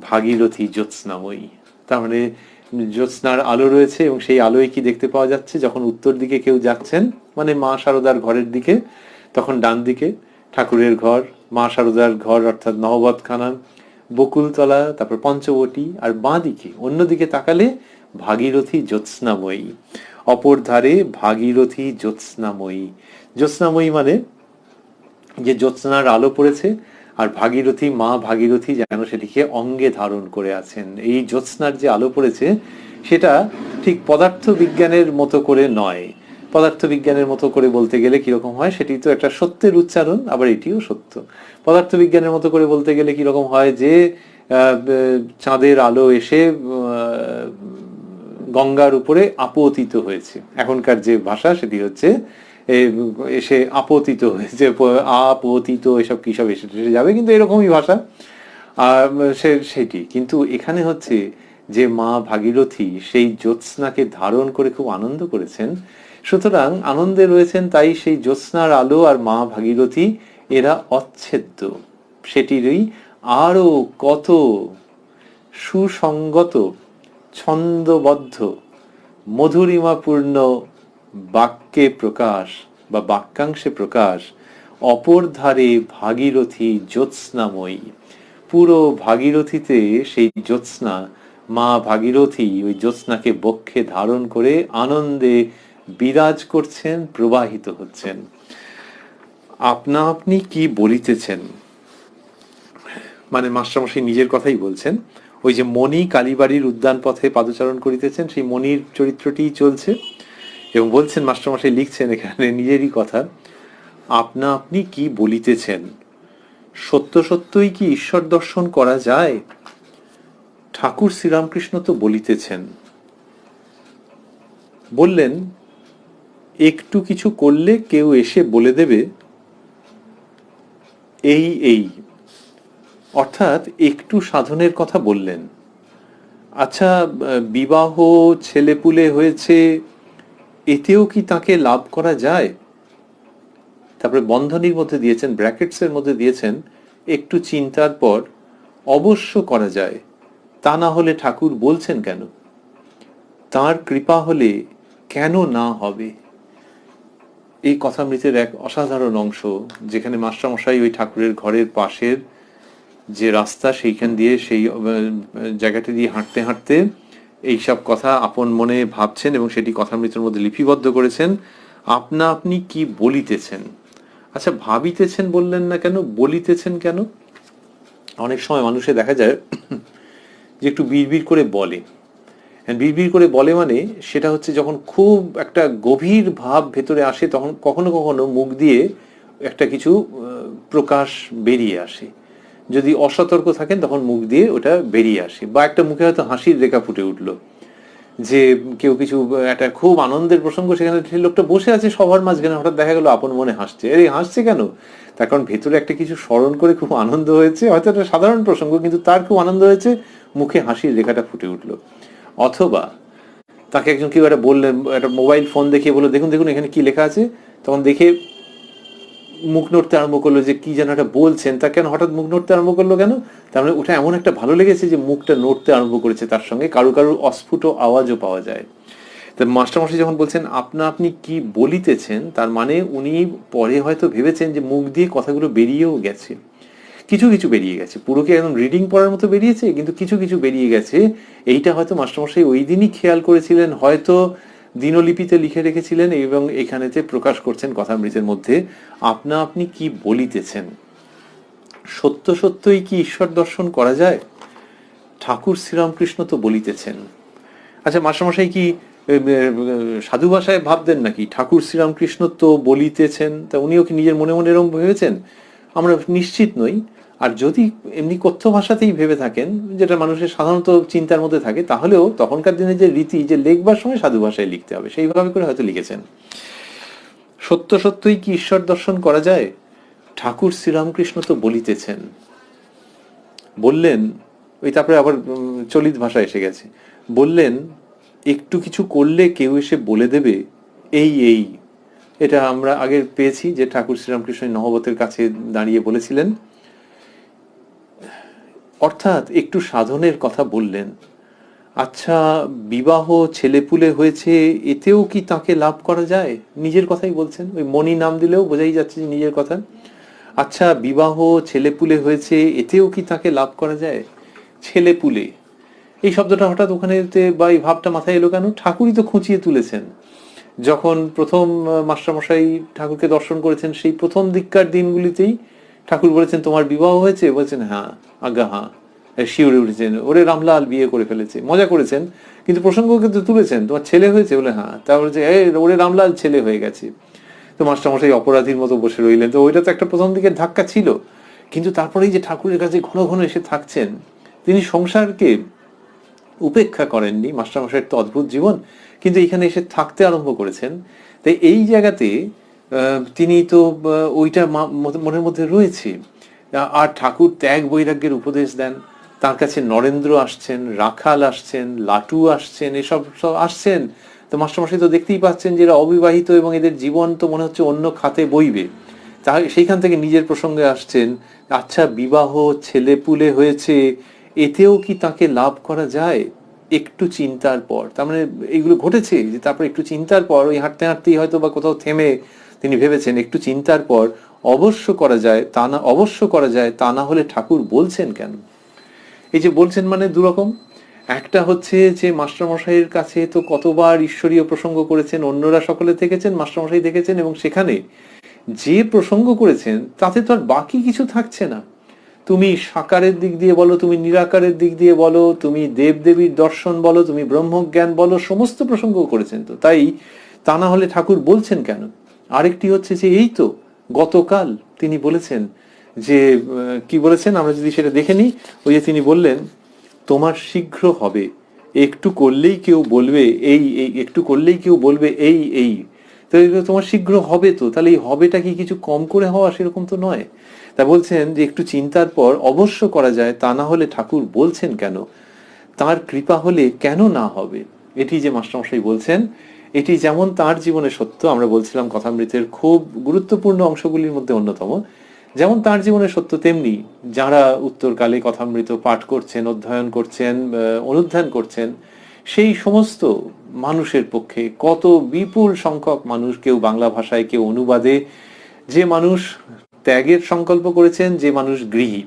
A: ভাগীরথী জ্যোৎস্নাময়ী। তার মানে জ্যোৎস্নার আলো রয়েছে, এবং সেই আলোয় কি দেখতে পাওয়া যাচ্ছে? যখন উত্তর দিকে কেউ যাচ্ছেন, মানে মা শারদার ঘরের দিকে, তখন ডান দিকে ঠাকুরের ঘর, মা শারদার ঘর অর্থাৎ নহবতখানা, বকুলতলা, তারপর পঞ্চবটী, আর বাঁ দিকে অন্যদিকে তাকালে ভাগীরথী জ্যোৎস্নাময়ী। অপর ধারে ভাগীরথী জ্যোৎস্নাময়ী। জ্যোৎস্নাময়ী মানে যে জ্যোৎস্নার আলো পড়েছে, আর ভাগীরথী, মা ভাগীরথী যেন সেটিকে অঙ্গে ধারণ করে আছেন। এই জ্যোৎস্নার যে আলো পড়েছে সেটা ঠিক পদার্থ বিজ্ঞানের মতো করে নয়। পদার্থ বিজ্ঞানের মতো করে বলতে গেলে কিরকম হয়, সেটি তো একটা সত্যের উচ্চারণ, আবার এটিও সত্য। পদার্থ বিজ্ঞানের মতো করে বলতে গেলে কিরকম হয়, যে চাঁদের আলো এসে গঙ্গার উপরে আপতিত হয়েছে, এখনকার যে ভাষা সেটি হচ্ছে এসে আপতিত হয়েছে, আপতিত এসব কি সব এসে যাবে, কিন্তু এরকমই ভাষা সেটি। কিন্তু এখানে হচ্ছে যে মা ভাগীরথী সেই জ্যোৎস্নাকে ধারণ করে খুব আনন্দ করেছেন, সুতরাং আনন্দে রয়েছেন, তাই সেই জ্যোৎস্নার আলো আর মা ভাগীরথী এরা অচ্ছেদ্য। সেটিরই আরো কত সুসংগত, ছন্দবদ্ধ, মধুরিমাপূর্ণ বাক্যে প্রকাশ বা বাক্যাংশে প্রকাশ। অপর ধারে ভাগীরথী জ্যোৎস্নাময়ী। পুরো ভাগীরথীতে সেই জ্যোৎস্না, মা ভাগীরথী ওই জ্যোৎস্নাকে বক্ষে ধারণ করে আনন্দে বিরাজ করছেন, প্রবাহিত হচ্ছেন। আপনা আপনি কি বলিতেছেন, মানে মাস্টারমশাই নিজের কথাই বলছেন। ওই যে মণি কালীবাড়ির উদ্যান পথে পাদচারণ করিতেছেন, সেই মণির চরিত্রটি চলছে, এবং বলছেন, মাস্টারমশাই লিখছেন এখানে নিজেরই কথা, আপনা আপনি কি বলিতেছেন, সত্য সত্যই কি ঈশ্বর দর্শন করা যায়? ঠাকুর শ্রীরামকৃষ্ণ তো বলিতেছেন, বললেন একটু কিছু করলে কেউ এসে বলে দেবে এই এই, অর্থাৎ একটু সাধনের কথা বললেন। আচ্ছা, বিবাহ, ছেলেপুলে হয়েছে, এতেও কি তাকে লাভ করা যায়? তারপরে বন্ধনীর মধ্যে দিয়েছেন, ব্র্যাকেটসের মধ্যে দিয়েছেন, একটু চিন্তার পর অবশ্য করা যায়, তা না হলে ঠাকুর বলছেন কেন? তার কৃপা হলে কেন না হবে? এই কথামৃতের এক অসাধারণ অংশ, যেখানে মাস্টারমশাই ওই ঠাকুরের ঘরের পাশের যে রাস্তা, সেইখান দিয়ে সেই জায়গাটা দিয়ে হাঁটতে হাঁটতে এইসব কথা আপন মনে ভাবছেন, এবং সেটি কথামৃতের মধ্যে লিপিবদ্ধ করেছেন। আপনা আপনি কি বলিতেছেন। আচ্ছা, ভাবিতেছেন বললেন না কেন, বলিতেছেন কেন? অনেক সময় মানুষে দেখা যায় যে একটু বিড়বিড় করে বলে। বিড়বিড় করে বলে মানে সেটা হচ্ছে যখন খুব একটা গভীর ভাব ভেতরে আসে তখন কখনো কখনো মুখ দিয়ে একটা কিছু প্রকাশ বেরিয়ে আসে। যদি অসতর্ক থাকেন তখন মুখ দিয়ে ওটা বেরিয়ে আসে, বা একটা মুখে হয়তো হাসির রেখা ফুটে উঠলো, যে কেউ কিছু একটা খুব আনন্দের প্রসঙ্গ, সেখানে সেই লোকটা বসে আছে সবার মাঝখানে, হঠাৎ দেখা গেল আপন মনে হাসছে। এই হাসছে কেন? তার কারণ ভেতরে একটা কিছু স্মরণ করে খুব আনন্দ হয়েছে, হয়তো একটা সাধারণ প্রসঙ্গ কিন্তু তার খুব আনন্দ হয়েছে, মুখে হাসির রেখাটা ফুটে উঠলো। অথবা তাকে একজন কেউ একটা বললেন, একটা মোবাইল ফোন দেখিয়ে বললো দেখুন দেখুন এখানে কি লেখা আছে, তখন দেখে মুখ নড়তে আরম্ভ করলো যে কি যেন একটা বলছেন, তা কেন হঠাৎ মুখ নড়তে আরম্ভ করলো কেন? তার মানে ওটা এমন একটা ভালো লেগেছে যে মুখটা নড়তে আরম্ভ করেছে, তার সঙ্গে কারো কারোর অস্ফুট আওয়াজও পাওয়া যায়। তা মাস্টারমশাই যখন বলছেন আপনা আপনি কি বলিতেছেন, তার মানে উনি পরে হয়তো ভেবেছেন যে মুখ দিয়ে কথাগুলো বেরিয়েও গেছে, কিছু কিছু বেরিয়ে গেছে, পুরো কি একদম রিডিং পড়ার মতো বেরিয়েছে, কিন্তু কিছু কিছু বেরিয়ে গেছে। এইটা হয়তো মাস্টারমশাই ওই দিনই খেয়াল করেছিলেন, হয়তো দিনলিপিতে লিখে রেখেছিলেন এবং এখানেতে প্রকাশ করছেন কথামৃতের মধ্যে। আপনা আপনি কি বলিতেছেন, সত্য সত্যই কি ঈশ্বর দর্শন করা যায়? ঠাকুর শ্রীরামকৃষ্ণ তো বলিতেছেন। আচ্ছা মাস্টারমশাই কি সাধু ভাষায় ভাবতেন নাকি? ঠাকুর শ্রীরামকৃষ্ণ তো বলিতেছেন, তা উনিও কি নিজের মনে মনে এরকম ভেবেছেন? আমরা নিশ্চিত নই। আর যদি এমনি কথ্য ভাষাতেই ভেবে থাকেন, যেটা মানুষের সাধারণত চিন্তার মধ্যে থাকে, তাহলেও তখনকার দিনে যে রীতি যে লেখবার সময় সাধু ভাষায় লিখতে হবে, সেইভাবে করে হয়তো লিখেছেন। সত্য সত্যই কি ঈশ্বর দর্শন করা যায়? ঠাকুর শ্রীরামকৃষ্ণ তো বলিতেছেন। বললেন, ওই তারপরে আবার চলিত ভাষা এসে গেছে, বললেন একটু কিছু করলে কেউ এসে বলে দেবে এই এই। এটা আমরা আগে পেয়েছি যে ঠাকুর শ্রীরামকৃষ্ণ নহবতের কাছে দাঁড়িয়ে বলেছিলেন, অর্থাৎ একটু সাধনের কথা বললেন। আচ্ছা বিবাহ ছেলেপুলে হয়েছে, এতেও কি তাকে লাভ করা যায়? নিজের কথাই বলছেন, ওই মণি নাম দিলেও বোঝাই যাচ্ছে যে নিজের কথা। আচ্ছা বিবাহ ছেলেপুলে হয়েছে, এতেও কি তাকে লাভ করা যায়? ছেলেপুলে এই শব্দটা হঠাৎ ওখানে বা এই ভাবটা মাথায় এলো কেন? ঠাকুরই তো খুঁচিয়ে তুলেছেন। যখন প্রথম মাস্টারমশাই ঠাকুরকে দর্শন করেছেন সেই প্রথম দিককার দিনগুলিতেই ঠাকুর বলেছেন তোমার বিবাহ হয়েছে? বলছেন হ্যাঁ। আজ্ঞা হ্যাঁ। শিউরে উঠেছেন, ওরে রামলাল বিয়ে করে ফেলেছে, মজা করেছেন, কিন্তু প্রসঙ্গ কিন্তু তুলেছেন তোমার ছেলে হয়েছে? বলে হ্যাঁ। তারপরে যে ওরে রামলাল ছেলে হয়ে গেছে। তো মাস্টারমশাই অপরাধীর মতো বসে রইলেন। তো ওইটা তো একটা প্রথম দিকের ধাক্কা ছিল, কিন্তু তারপরেই যে ঠাকুরের কাছে ঘন ঘন এসে থাকছেন, তিনি সংসারকে উপেক্ষা করেননি। মাস্টারমশাইয়ের তো অদ্ভুত জীবন, কিন্তু এখানে এসে থাকতে আরম্ভ করেছেন। তাই এই জায়গাতে তিনি তো ওইটা মনের মধ্যে রয়েছে। আর ঠাকুর ত্যাগ বৈরাগ্যের উপদেশ দেন, তার কাছে নরেন্দ্র আসছেন, রাখাল আসছেন, লাটু আসছেন, এসব সব আসছেন। তো মাস্টারমশাই তো দেখতেই পাচ্ছেন যে এরা অবিবাহিত এবং এদের জীবন তো মনে হচ্ছে অন্য খাতে বইবে। তাহলে সেইখান থেকে নিজের প্রসঙ্গে আসছেন, আচ্ছা বিবাহ ছেলেপুলে হয়েছে, এতেও কি তাকে লাভ করা যায়? একটু চিন্তার পর, তার মানে এইগুলো ঘটেছে যে তারপর একটু চিন্তার পর ওই হাঁটতে হাঁটতেই হয়তো বা কোথাও থেমে তিনি ভেবেছেন একটু চিন্তার পর অবশ্য করা যায়, তা না অবশ্য করা যায়, তা না হলে ঠাকুর বলছেন কেন? এই যে বলছেন মানে দুরকম। একটা হচ্ছে যে মাস্টারমশাইয়ের কাছে তো কতবার ঈশ্বরীয় প্রসঙ্গ করেছেন, অন্যরা সকলে দেখেছেন, মাস্টারমশাই দেখেছেন, এবং সেখানে যে প্রসঙ্গ করেছেন তাতে তো আর বাকি কিছু থাকছে না। তুমি সাকারের দিক দিয়ে বলো, তুমি নিরাকারের দিক দিয়ে বলো, তুমি দেবদেবীর দর্শন বলো, তুমি ব্রহ্মজ্ঞান বলো, সমস্ত প্রসঙ্গ করেছেন। তো তাই তা না হলে ঠাকুর বলছেন কেন? আরেকটি হচ্ছে যে এই তো গতকাল তিনি বলেছেন যে কি বলেছেন আমরা যদি সেটা দেখে নিই, ওই যে তিনি বললেন তোমার শীঘ্র হবে, একটু করলেই কেউ বলবে এই এই, একটু করলেই কেউ বলবে এই এই। তো তোমার শীঘ্র হবে, তো তাহলে এই হবেটা কি কিছু কম করে হওয়া? সেরকম তো নয়। তা বলছেন যে একটু চিন্তার পর অবশ্য করা যায়, তা না হলে ঠাকুর বলছেন কেন? তার কৃপা হলে কেন না হবে? এটি যে মাস্টারমশাই বলছেন, এটি যেমন তার জীবনে সত্য, আমরা বলছিলাম কথামৃতের খুব গুরুত্বপূর্ণ অংশগুলির মধ্যে অন্যতম, যেমন তার জীবনে সত্য, তেমনি যারা উত্তরকালে কথামৃত পাঠ করছেন, অধ্যয়ন করছেন, অনুধ্যান করছেন, সেই সমস্ত মানুষের পক্ষে কত বিপুল সংখ্যক মানুষ, কেউ বাংলা ভাষায়, কেউ অনুবাদে, যে মানুষ ত্যাগের সংকল্প করেছেন, যে মানুষ গৃহী,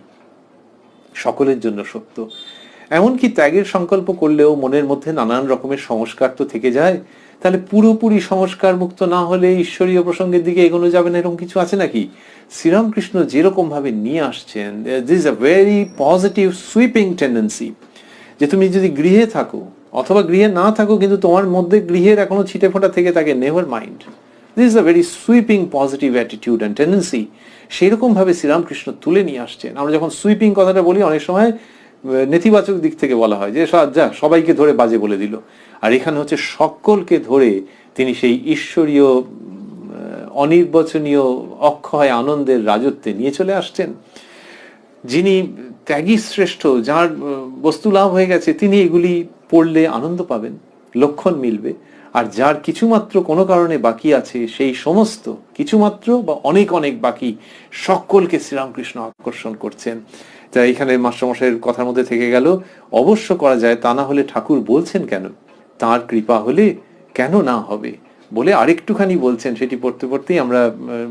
A: সকলের জন্য সত্য। এমনকি ত্যাগের সংকল্প করলেও মনের মধ্যে নানান রকমের সংস্কার তো থেকে যায়। তাহলে পুরোপুরি সংস্কার মুক্ত না হলে ঈশ্বরীয় প্রসঙ্গের দিকে এগোনো যাবে না, এরকম কিছু আছে নাকি? শ্রীরামকৃষ্ণ যেরকম ভাবে নিয়ে আসছেন, this is a very positive sweeping tendency, যে তুমি যদি গৃহে থাকো অথবা গৃহে না থাকো, কিন্তু তোমার মধ্যে গৃহের এখনো ছিটে ফোঁটা থেকে থাকে, never mind, this is a very sweeping positive attitude and tendency. সেইরকম ভাবে শ্রীরামকৃষ্ণ তুলে নিয়ে আসছেন। আমরা যখন সুইপিং কথাটা বলি অনেক সময় নেতিবাচক দিক থেকে বলা হয় যে যা সবাইকে ধরে বাজে বলে দিল, আর এখানে হচ্ছে সকলকে ধরে তিনি সেই ঈশ্বরীয় অনির্বচনীয় অক্ষয় আনন্দের রাজত্বে নিয়ে চলে আসছেন। যিনি ত্যাগী শ্রেষ্ঠ, যার বস্তু লাভ হয়ে গেছে, তিনি এগুলি পড়লে আনন্দ পাবেন, লক্ষণ মিলবে। আর যার কিছুমাত্র কোনো কারণে বাকি আছে, সেই সমস্ত কিছুমাত্র বা অনেক অনেক বাকি সকলকে শ্রীরামকৃষ্ণ আকর্ষণ করছেন। তা এখানে মাস্টারমশাইয়ের কথার মধ্যে থেকে গেল, অবশ্য করা যায়, তা না হলে ঠাকুর বলছেন কেন, তার কৃপা হলে কেন না হবে বলে আরেকটুখানি বলছেন। সেটি পড়তে পড়তেই আমরা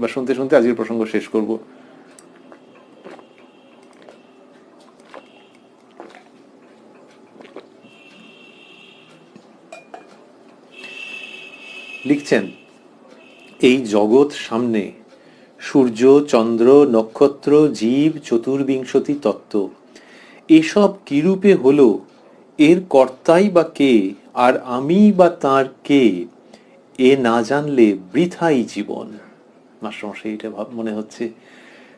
A: বা শুনতে শুনতে আজকের প্রসঙ্গ শেষ করব। লিখছেন, এই জগৎ সামনে সূর্য, চন্দ্র, নক্ষত্র, জীব, চতুর্বিংশতি তত্ত্ব, এসব কিরূপে হলো, এর কর্তাই বা কে, আর আমি বা তার কে, এ না জানলে বৃথাই জীবন। মাস্টারমশাই এটা মনে হচ্ছে।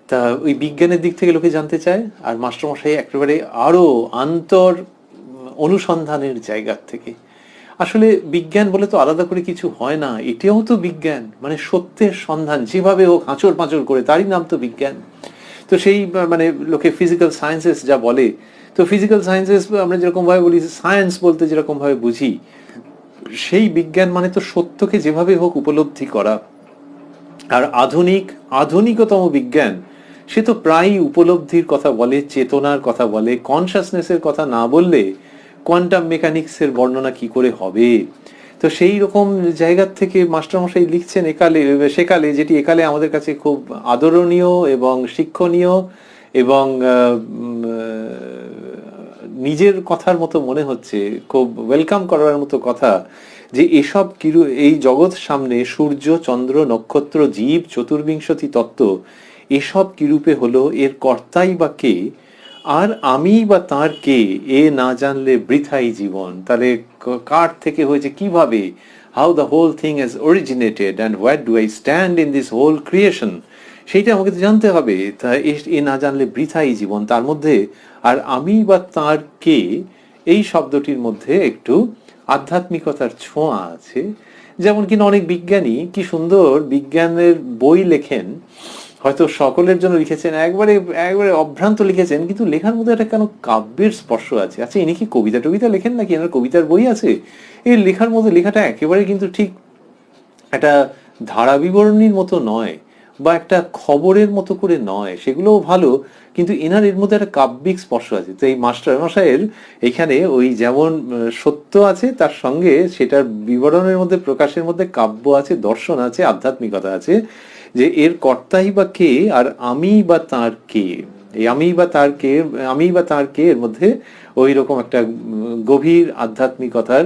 A: তা ওই বিজ্ঞানের দিক থেকে লোকে জানতে চায়, আর মাস্টারমশাই একেবারে আরো আন্তর অনুসন্ধানের জায়গার থেকে। আসলে বিজ্ঞান বলে তো আলাদা করে কিছু হয় না, এটাও তো বিজ্ঞান, মানে সত্যের সন্ধান যেভাবে হোক হাঁচড় পাঁচড় করে, তারই নাম তো বিজ্ঞান। তো সেই মানে লোকে ফিজিক্যাল সায়েন্সেস যা বলে, তো ফিজিক্যাল সায়েন্সেস আমরা যেরকম ভাবে বলি, সায়েন্স বলতে যেরকম ভাবে বুঝি, সেই বিজ্ঞান মানে তো সত্যকে যেভাবে হোক উপলব্ধি করা। আর আধুনিকতম বিজ্ঞান সে তো প্রায় উপলব্ধির কথা বলে, চেতনার কথা বলে, কনসাসনেসের কথা না বললে কোয়ান্টাম মেকানিক্সের বর্ণনা কি করে হবে। তো সেই রকম জায়গার থেকে মাস্টারমশাই লিখছেন সেকালে, যেটি একালে আমাদের কাছে খুব আদরণীয় এবং শিক্ষণীয় এবং নিজের কথার মতো মনে হচ্ছে, খুব ওয়েলকাম করার মতো কথা, যে এসব এই জগৎ সামনে সূর্য, চন্দ্র, নক্ষত্র, জীব, চতুর্বিংশতি তত্ত্ব, এসব কিরূপে হলো, এর কর্তাই বা কে, আর আমি বা তার কে, এ না জানলে বৃথাই জীবন। তাহলে কার থেকে হয়েছে, কিভাবে, how the whole thing has originated and where do I stand in this whole creation, সেইটা আমাকে তো জানতে হবে। তা এ না জানলে বৃথাই জীবন। তার মধ্যে আর আমি বা তার কে, এই শব্দটির মধ্যে একটু আধ্যাত্মিকতার ছোঁয়া আছে। যেমন কিনা অনেক বিজ্ঞানী কি সুন্দর বিজ্ঞানের বই লেখেন, হয়তো সকলের জন্য লিখেছেন, একবারে একবারে অভ্রান্ত লিখেছেন, কিন্তু লেখার মধ্যে একটা কেন কাব্যের স্পর্শ আছে। আচ্ছা, ইনি কি কবিতা টবিতা লেখেন নাকি, এনার কবিতার বই আছে? এই লেখার মধ্যে লেখাটা একেবারে কিন্তু ঠিক একটা ধারা বিবরণীর মতো নয়, বা একটা খবরের মতো করে নয়, সেগুলোও ভালো, কিন্তু এনার এর মধ্যে একটা কাব্যিক স্পর্শ আছে। তো এই মাস্টার মশাইয়ের এখানে ওই যেমন সত্য আছে, তার সঙ্গে সেটার বিবরণের মধ্যে, প্রকাশের মধ্যে কাব্য আছে, দর্শন আছে, আধ্যাত্মিকতা আছে। যে এর কর্তাই বা কে, আর আমি বা তার কে, এই আমি বা তার কে এর মধ্যে ওই রকম একটা গভীর আধ্যাত্মিকতার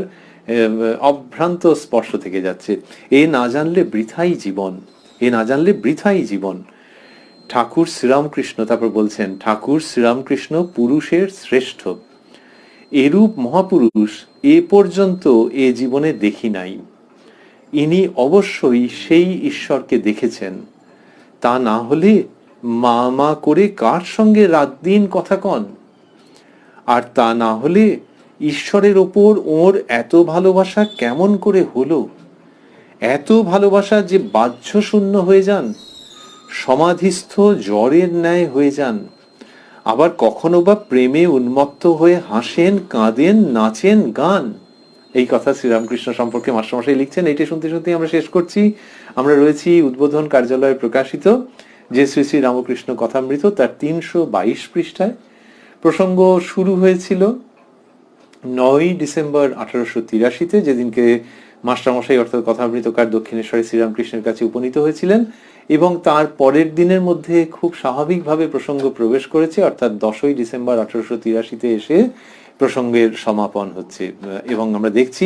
A: অভ্রান্ত স্পর্শ থেকে যাচ্ছে। এ না জানলে বৃথাই জীবন, এ না জানলে বৃথাই জীবন। ঠাকুর শ্রীরামকৃষ্ণ তারপর বলছেন, ঠাকুর শ্রীরামকৃষ্ণ পুরুষের শ্রেষ্ঠ, এরূপ মহাপুরুষ এ পর্যন্ত এ জীবনে দেখি নাই। ইনি অবশ্যই সেই ঈশ্বরকে দেখেছেন, তা না হলে মা মা করে কার সঙ্গে রাত দিন কথা কন? আর তা না হলে ঈশ্বরের ওপর ওর এত ভালোবাসা কেমন করে হলো? এত ভালোবাসা যে বাহ্য শূন্য হয়ে যান, সমাধিস্থ জ্বরের ন্যায় হয়ে যান, আবার কখনো বা প্রেমে উন্মত্ত হয়ে হাসেন, কাঁদেন, নাচেন, গান। এই কথা শ্রীরামকৃষ্ণ সম্পর্কে মাস্টারমশাই লিখছেন। এইটা শুনতে শুনতে আমরা শেষ করছি। আমরা রয়েছি উদ্বোধন কার্যালয়ে প্রকাশিত যে শ্রী শ্রী রামকৃষ্ণ কথামৃত, তার 322 পৃষ্ঠায়। প্রসঙ্গ শুরু হয়েছিল 9 ডিসেম্বর 1883-তে, যেদিনকে মাস্টারমশাই অর্থাৎ কথামৃতকার দক্ষিণেশ্বরে শ্রীরামকৃষ্ণের কাছে উপনীত হয়েছিলেন, এবং তার পরের দিনের মধ্যে খুব স্বাভাবিকভাবে প্রসঙ্গ প্রবেশ করেছে, অর্থাৎ 10 ডিসেম্বর 1883-তে এসে প্রসঙ্গের সমাপন হচ্ছে। এবং আমরা দেখছি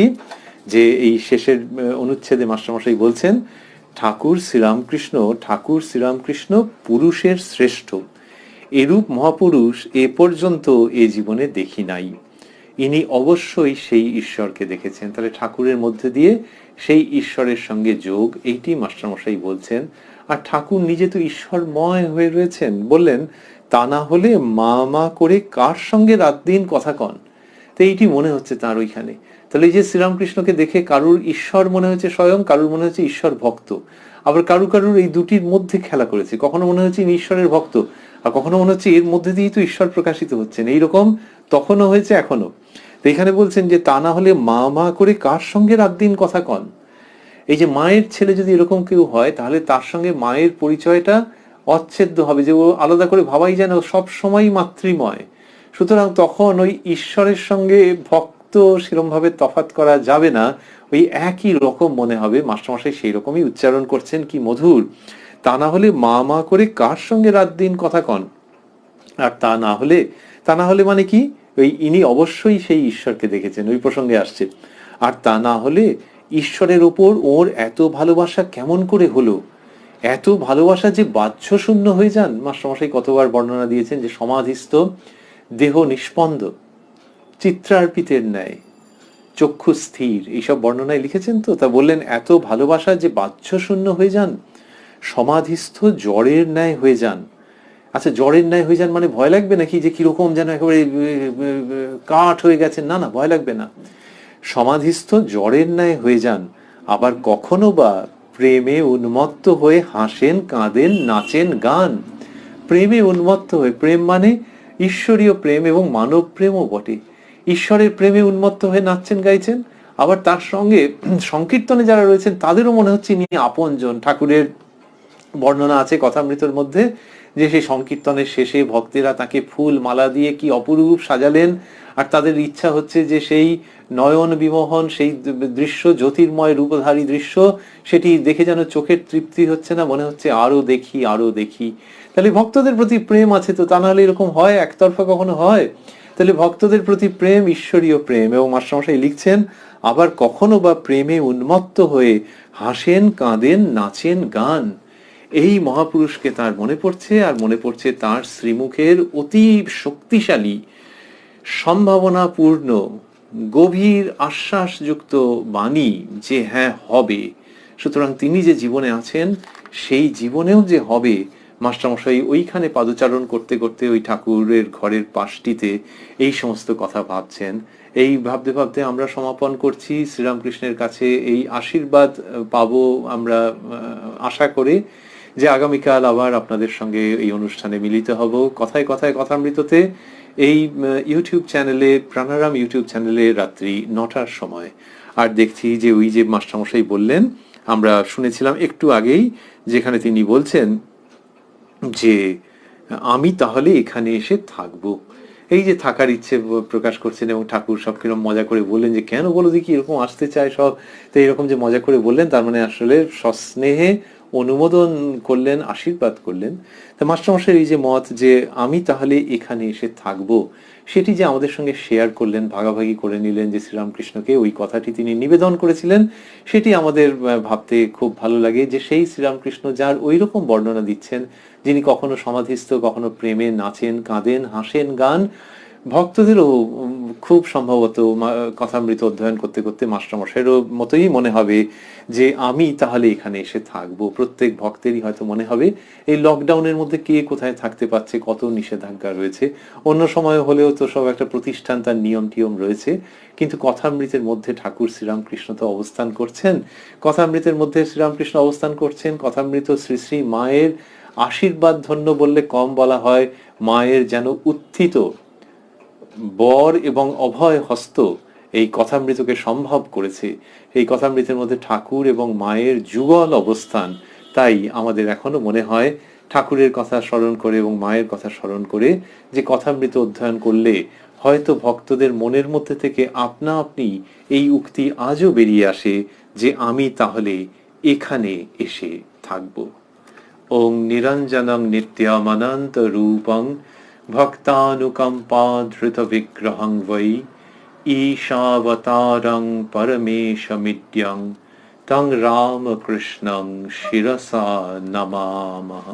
A: যে এই শেষের অনুচ্ছেদে মাস্টারমশাই বলছেন, ঠাকুর শ্রীরামকৃষ্ণ পুরুষের শ্রেষ্ঠ, এরূপ মহাপুরুষ এ পর্যন্ত এ জীবনে দেখি নাই। ইনি অবশ্যই সেই ঈশ্বরকে দেখেছেন। তাহলে ঠাকুরের মধ্যে দিয়ে সেই ঈশ্বরের সঙ্গে যোগ, এইটি মাস্টারমশাই বলছেন। আর ঠাকুর নিজে তো ঈশ্বরময় হয়ে রয়েছেন, বললেন তা না হলে মা মা করে কার সঙ্গে রাত দিন কথা কন। তো এইটি মনে হচ্ছে তার ওইখানে। তাহলে এই যে শ্রীরামকৃষ্ণকে দেখে কারুর ঈশ্বর মনে হচ্ছে স্বয়ং, কারুর মনে হচ্ছে ঈশ্বর ভক্ত, আবার কারুর এই দুটির মধ্যে খেলা করেছে। কখনো মনে হচ্ছে ইনি ঈশ্বরের ভক্ত, আর কখনো মনে হচ্ছে এর মধ্যে দিয়েই তো ঈশ্বর প্রকাশিত হচ্ছেন। এইরকম তখনও হয়েছে, এখনো। তো এখানে বলছেন যে তা না হলে মা মা করে কার সঙ্গে রাত দিন কথা কন। এই যে মায়ের ছেলে যদি এরকম কেউ হয়, তাহলে তার সঙ্গে মায়ের পরিচয়টা অচ্ছেদ্য হবে, যে ও আলাদা করে ভাবাই যায় না, সব সময় মাতৃময়। সুতরাং তখন ওই ঈশ্বরের সঙ্গে ভক্ত সেরকম ভাবে তফাৎ করা যাবে না, ওই একই রকম মনে হবে। মাস্টারমশাই সেই রকমই উচ্চারণ করছেন, কি মধুর। তা না হলে মা মা করে কার সঙ্গে রাত দিন কথা কন। আর তা না হলে মানে কি, ওই ইনি অবশ্যই সেই ঈশ্বরকে দেখেছেন, ওই প্রসঙ্গে আসছে। আর তা না হলে ঈশ্বরের ওপর ওর এত ভালোবাসা কেমন করে হলো, এত ভালোবাসা যে বাহ্য শূন্য হয়ে যান। মাস্টারমশাই কতবার বর্ণনা দিয়েছেন যে সমাধিস্থ, দেহ নিষ্পন্দ, চিত্রার্পিতের ন্যায়, চক্ষু স্থির, এইসব বর্ণনায় লিখেছেন। তো তা বললেন এত ভালোবাসা যে বাহ্য শূন্য হয়ে যান, সমাধিস্থ জড়ের ন্যায় হয়ে যান। আচ্ছা, জ্বরের ন্যায় হয়ে যান মানে ভয় লাগবে নাকি, যে কিরকম যেন একেবারে কাঠ হয়ে গেছেন? না না, ভয় লাগবে না। সমাধিস্থ জ্বরের ন্যায় হয়ে যান। আবার কখনো বা প্রেমে উন্মত্ত হয়ে হাসেন, কাঁদেন, নাচেন, গান। প্রেমে উন্মত্ত হয়ে, প্রেম মানে ঈশ্বরীয় প্রেম এবং মানব প্রেমও বটে। ঈশ্বরের প্রেমে উন্মত্ত হয়ে নাচছেন, গাইছেন। আবার তার সঙ্গে সংকীর্তনে যারা রয়েছেন তাদেরও মনে হচ্ছে ইনি আপনজন। ঠাকুরের বর্ণনা আছে কথামৃতের মধ্যে, যে সেই সংকীর্তনের শেষে ভক্তেরা তাকে ফুল মালা দিয়ে কি অপরূপ সাজালেন, আর তাদের ইচ্ছা হচ্ছে যে সেই নয়ন বিমোহন, সেই দৃশ্য, জ্যোতির্ময় রূপধারী দৃশ্য, সেটি দেখে যেন চোখের তৃপ্তি হচ্ছে না, মনে হচ্ছে আরো দেখি আরো দেখি। তাহলে ভক্তদের প্রতি প্রেম আছে, তো তা নাহলে এরকম হয়, একতরফা কখনো হয়? তাহলে ভক্তদের প্রতি প্রেম ঈশ্বরীয় প্রেম। এবং মাস্টারমশাই লিখছেন আবার কখনো বা প্রেমে উন্মত্ত হয়ে হাসেন, কাঁদেন, নাচেন, গান। এই মহাপুরুষকে তার মনে পড়ছে, আর মনে পড়ছে তার শ্রীমুখের অতি শক্তিশালী, সম্ভাবনাপূর্ণ, গভীর আশ্বাসযুক্ত বাণী, যে হ্যাঁ হবে। সুতরাং তিনি যে জীবনে আছেন, সেই জীবনেও যে হবে। মাস্টারমশাই ওইখানে পাদচারণ করতে করতে ওই ঠাকুরের ঘরের পাশটিতে এই সমস্ত কথা ভাবছেন। এই ভাবতে ভাবতে আমরা সমাপন করছি। শ্রীরামকৃষ্ণের কাছে এই আশীর্বাদ পাবো আমরা, আশা করে যে আগামীকাল আবার আপনাদের সঙ্গে এই অনুষ্ঠানে মিলিত হব। কথায় কথায় কথামৃততে, এই ইউটিউব চ্যানেলে, প্রাণারাম ইউটিউব চ্যানেলে রাত্রি 9টার সময়। আর দেখছি যে ওই যে মাস্টারমশাই বললেন, আমরা শুনেছিলাম একটু আগেই, যেখানে তিনি বলছেন যে আমি তাহলে এখানে এসে থাকবো। এই যে থাকার ইচ্ছে প্রকাশ করছেন, এবং ঠাকুর সব কিরকম মজা করে বললেন যে কেন বলো দেখি এরকম আসতে চায় সব। তো এরকম যে মজা করে বললেন, তার মানে আসলে সস্নেহে অনুমোদন করলেন, আশীর্বাদ করলেন। তা মাস্টারমশাইয়ের এই যে মত যে আমি তাহলে এখানে এসে থাকবো, সেটি যে আমাদের সঙ্গে শেয়ার করলেন, ভাগাভাগি করে নিলেন, যে শ্রীরামকৃষ্ণকে ওই কথাটি তিনি নিবেদন করেছিলেন, সেটি আমাদের ভাবতে খুব ভালো লাগে। যে সেই শ্রীরামকৃষ্ণ যার ওই রকম বর্ণনা দিচ্ছেন, যিনি কখনো সমাধিস্থ, কখনো প্রেমে নাচেন, কাঁদেন, হাসেন, গান। ভক্তদেরও খুব সম্ভবত কথামৃত অধ্যয়ন করতে করতে মাস্টারমশাইয়েরও মতোই মনে হবে যে আমি তাহলে এখানে এসে থাকবো। প্রত্যেক ভক্তেরই হয়তো মনে হবে এই লকডাউনের মধ্যে কে কোথায় থাকতে পারছে, কত নিষেধাজ্ঞা রয়েছে। অন্য সময় হলেও তো সব একটা প্রতিষ্ঠান, তার নিয়ম টিয়ম রয়েছে, কিন্তু কথামৃতের মধ্যে ঠাকুর শ্রীরামকৃষ্ণ তো অবস্থান করছেন। কথামৃতের মধ্যে শ্রীরামকৃষ্ণ অবস্থান করছেন। কথামৃত শ্রী শ্রী মায়ের আশীর্বাদ ধন্য বললে কম বলা হয়। মায়ের যেন উত্থিত বর এবং অভয় হস্ত এই কথামৃতকে সম্ভব করেছে। এই কথামৃতের মধ্যে ঠাকুর এবং মায়ের যুগল অবস্থান। তাই আমাদের এখনো মনে হয় ঠাকুরের কথা স্মরণ করে এবং মায়ের কথা স্মরণ করে যে কথামৃত অধ্যয়ন করলে হয়তো ভক্তদের মনের মধ্যে থেকে আপনা আপনি এই উক্তি আজও বেরিয়ে আসে যে আমি তাহলে এখানে এসে থাকব। ওং নিরঞ্জনং নিত্যামনন্ত রূপং ভক্তানুকম্পাধৃত বিগ্রহং বৈ ঈশাবতারং পরমেশমিত্যং তং রামকৃষ্ণং শিরসা নমামঃ।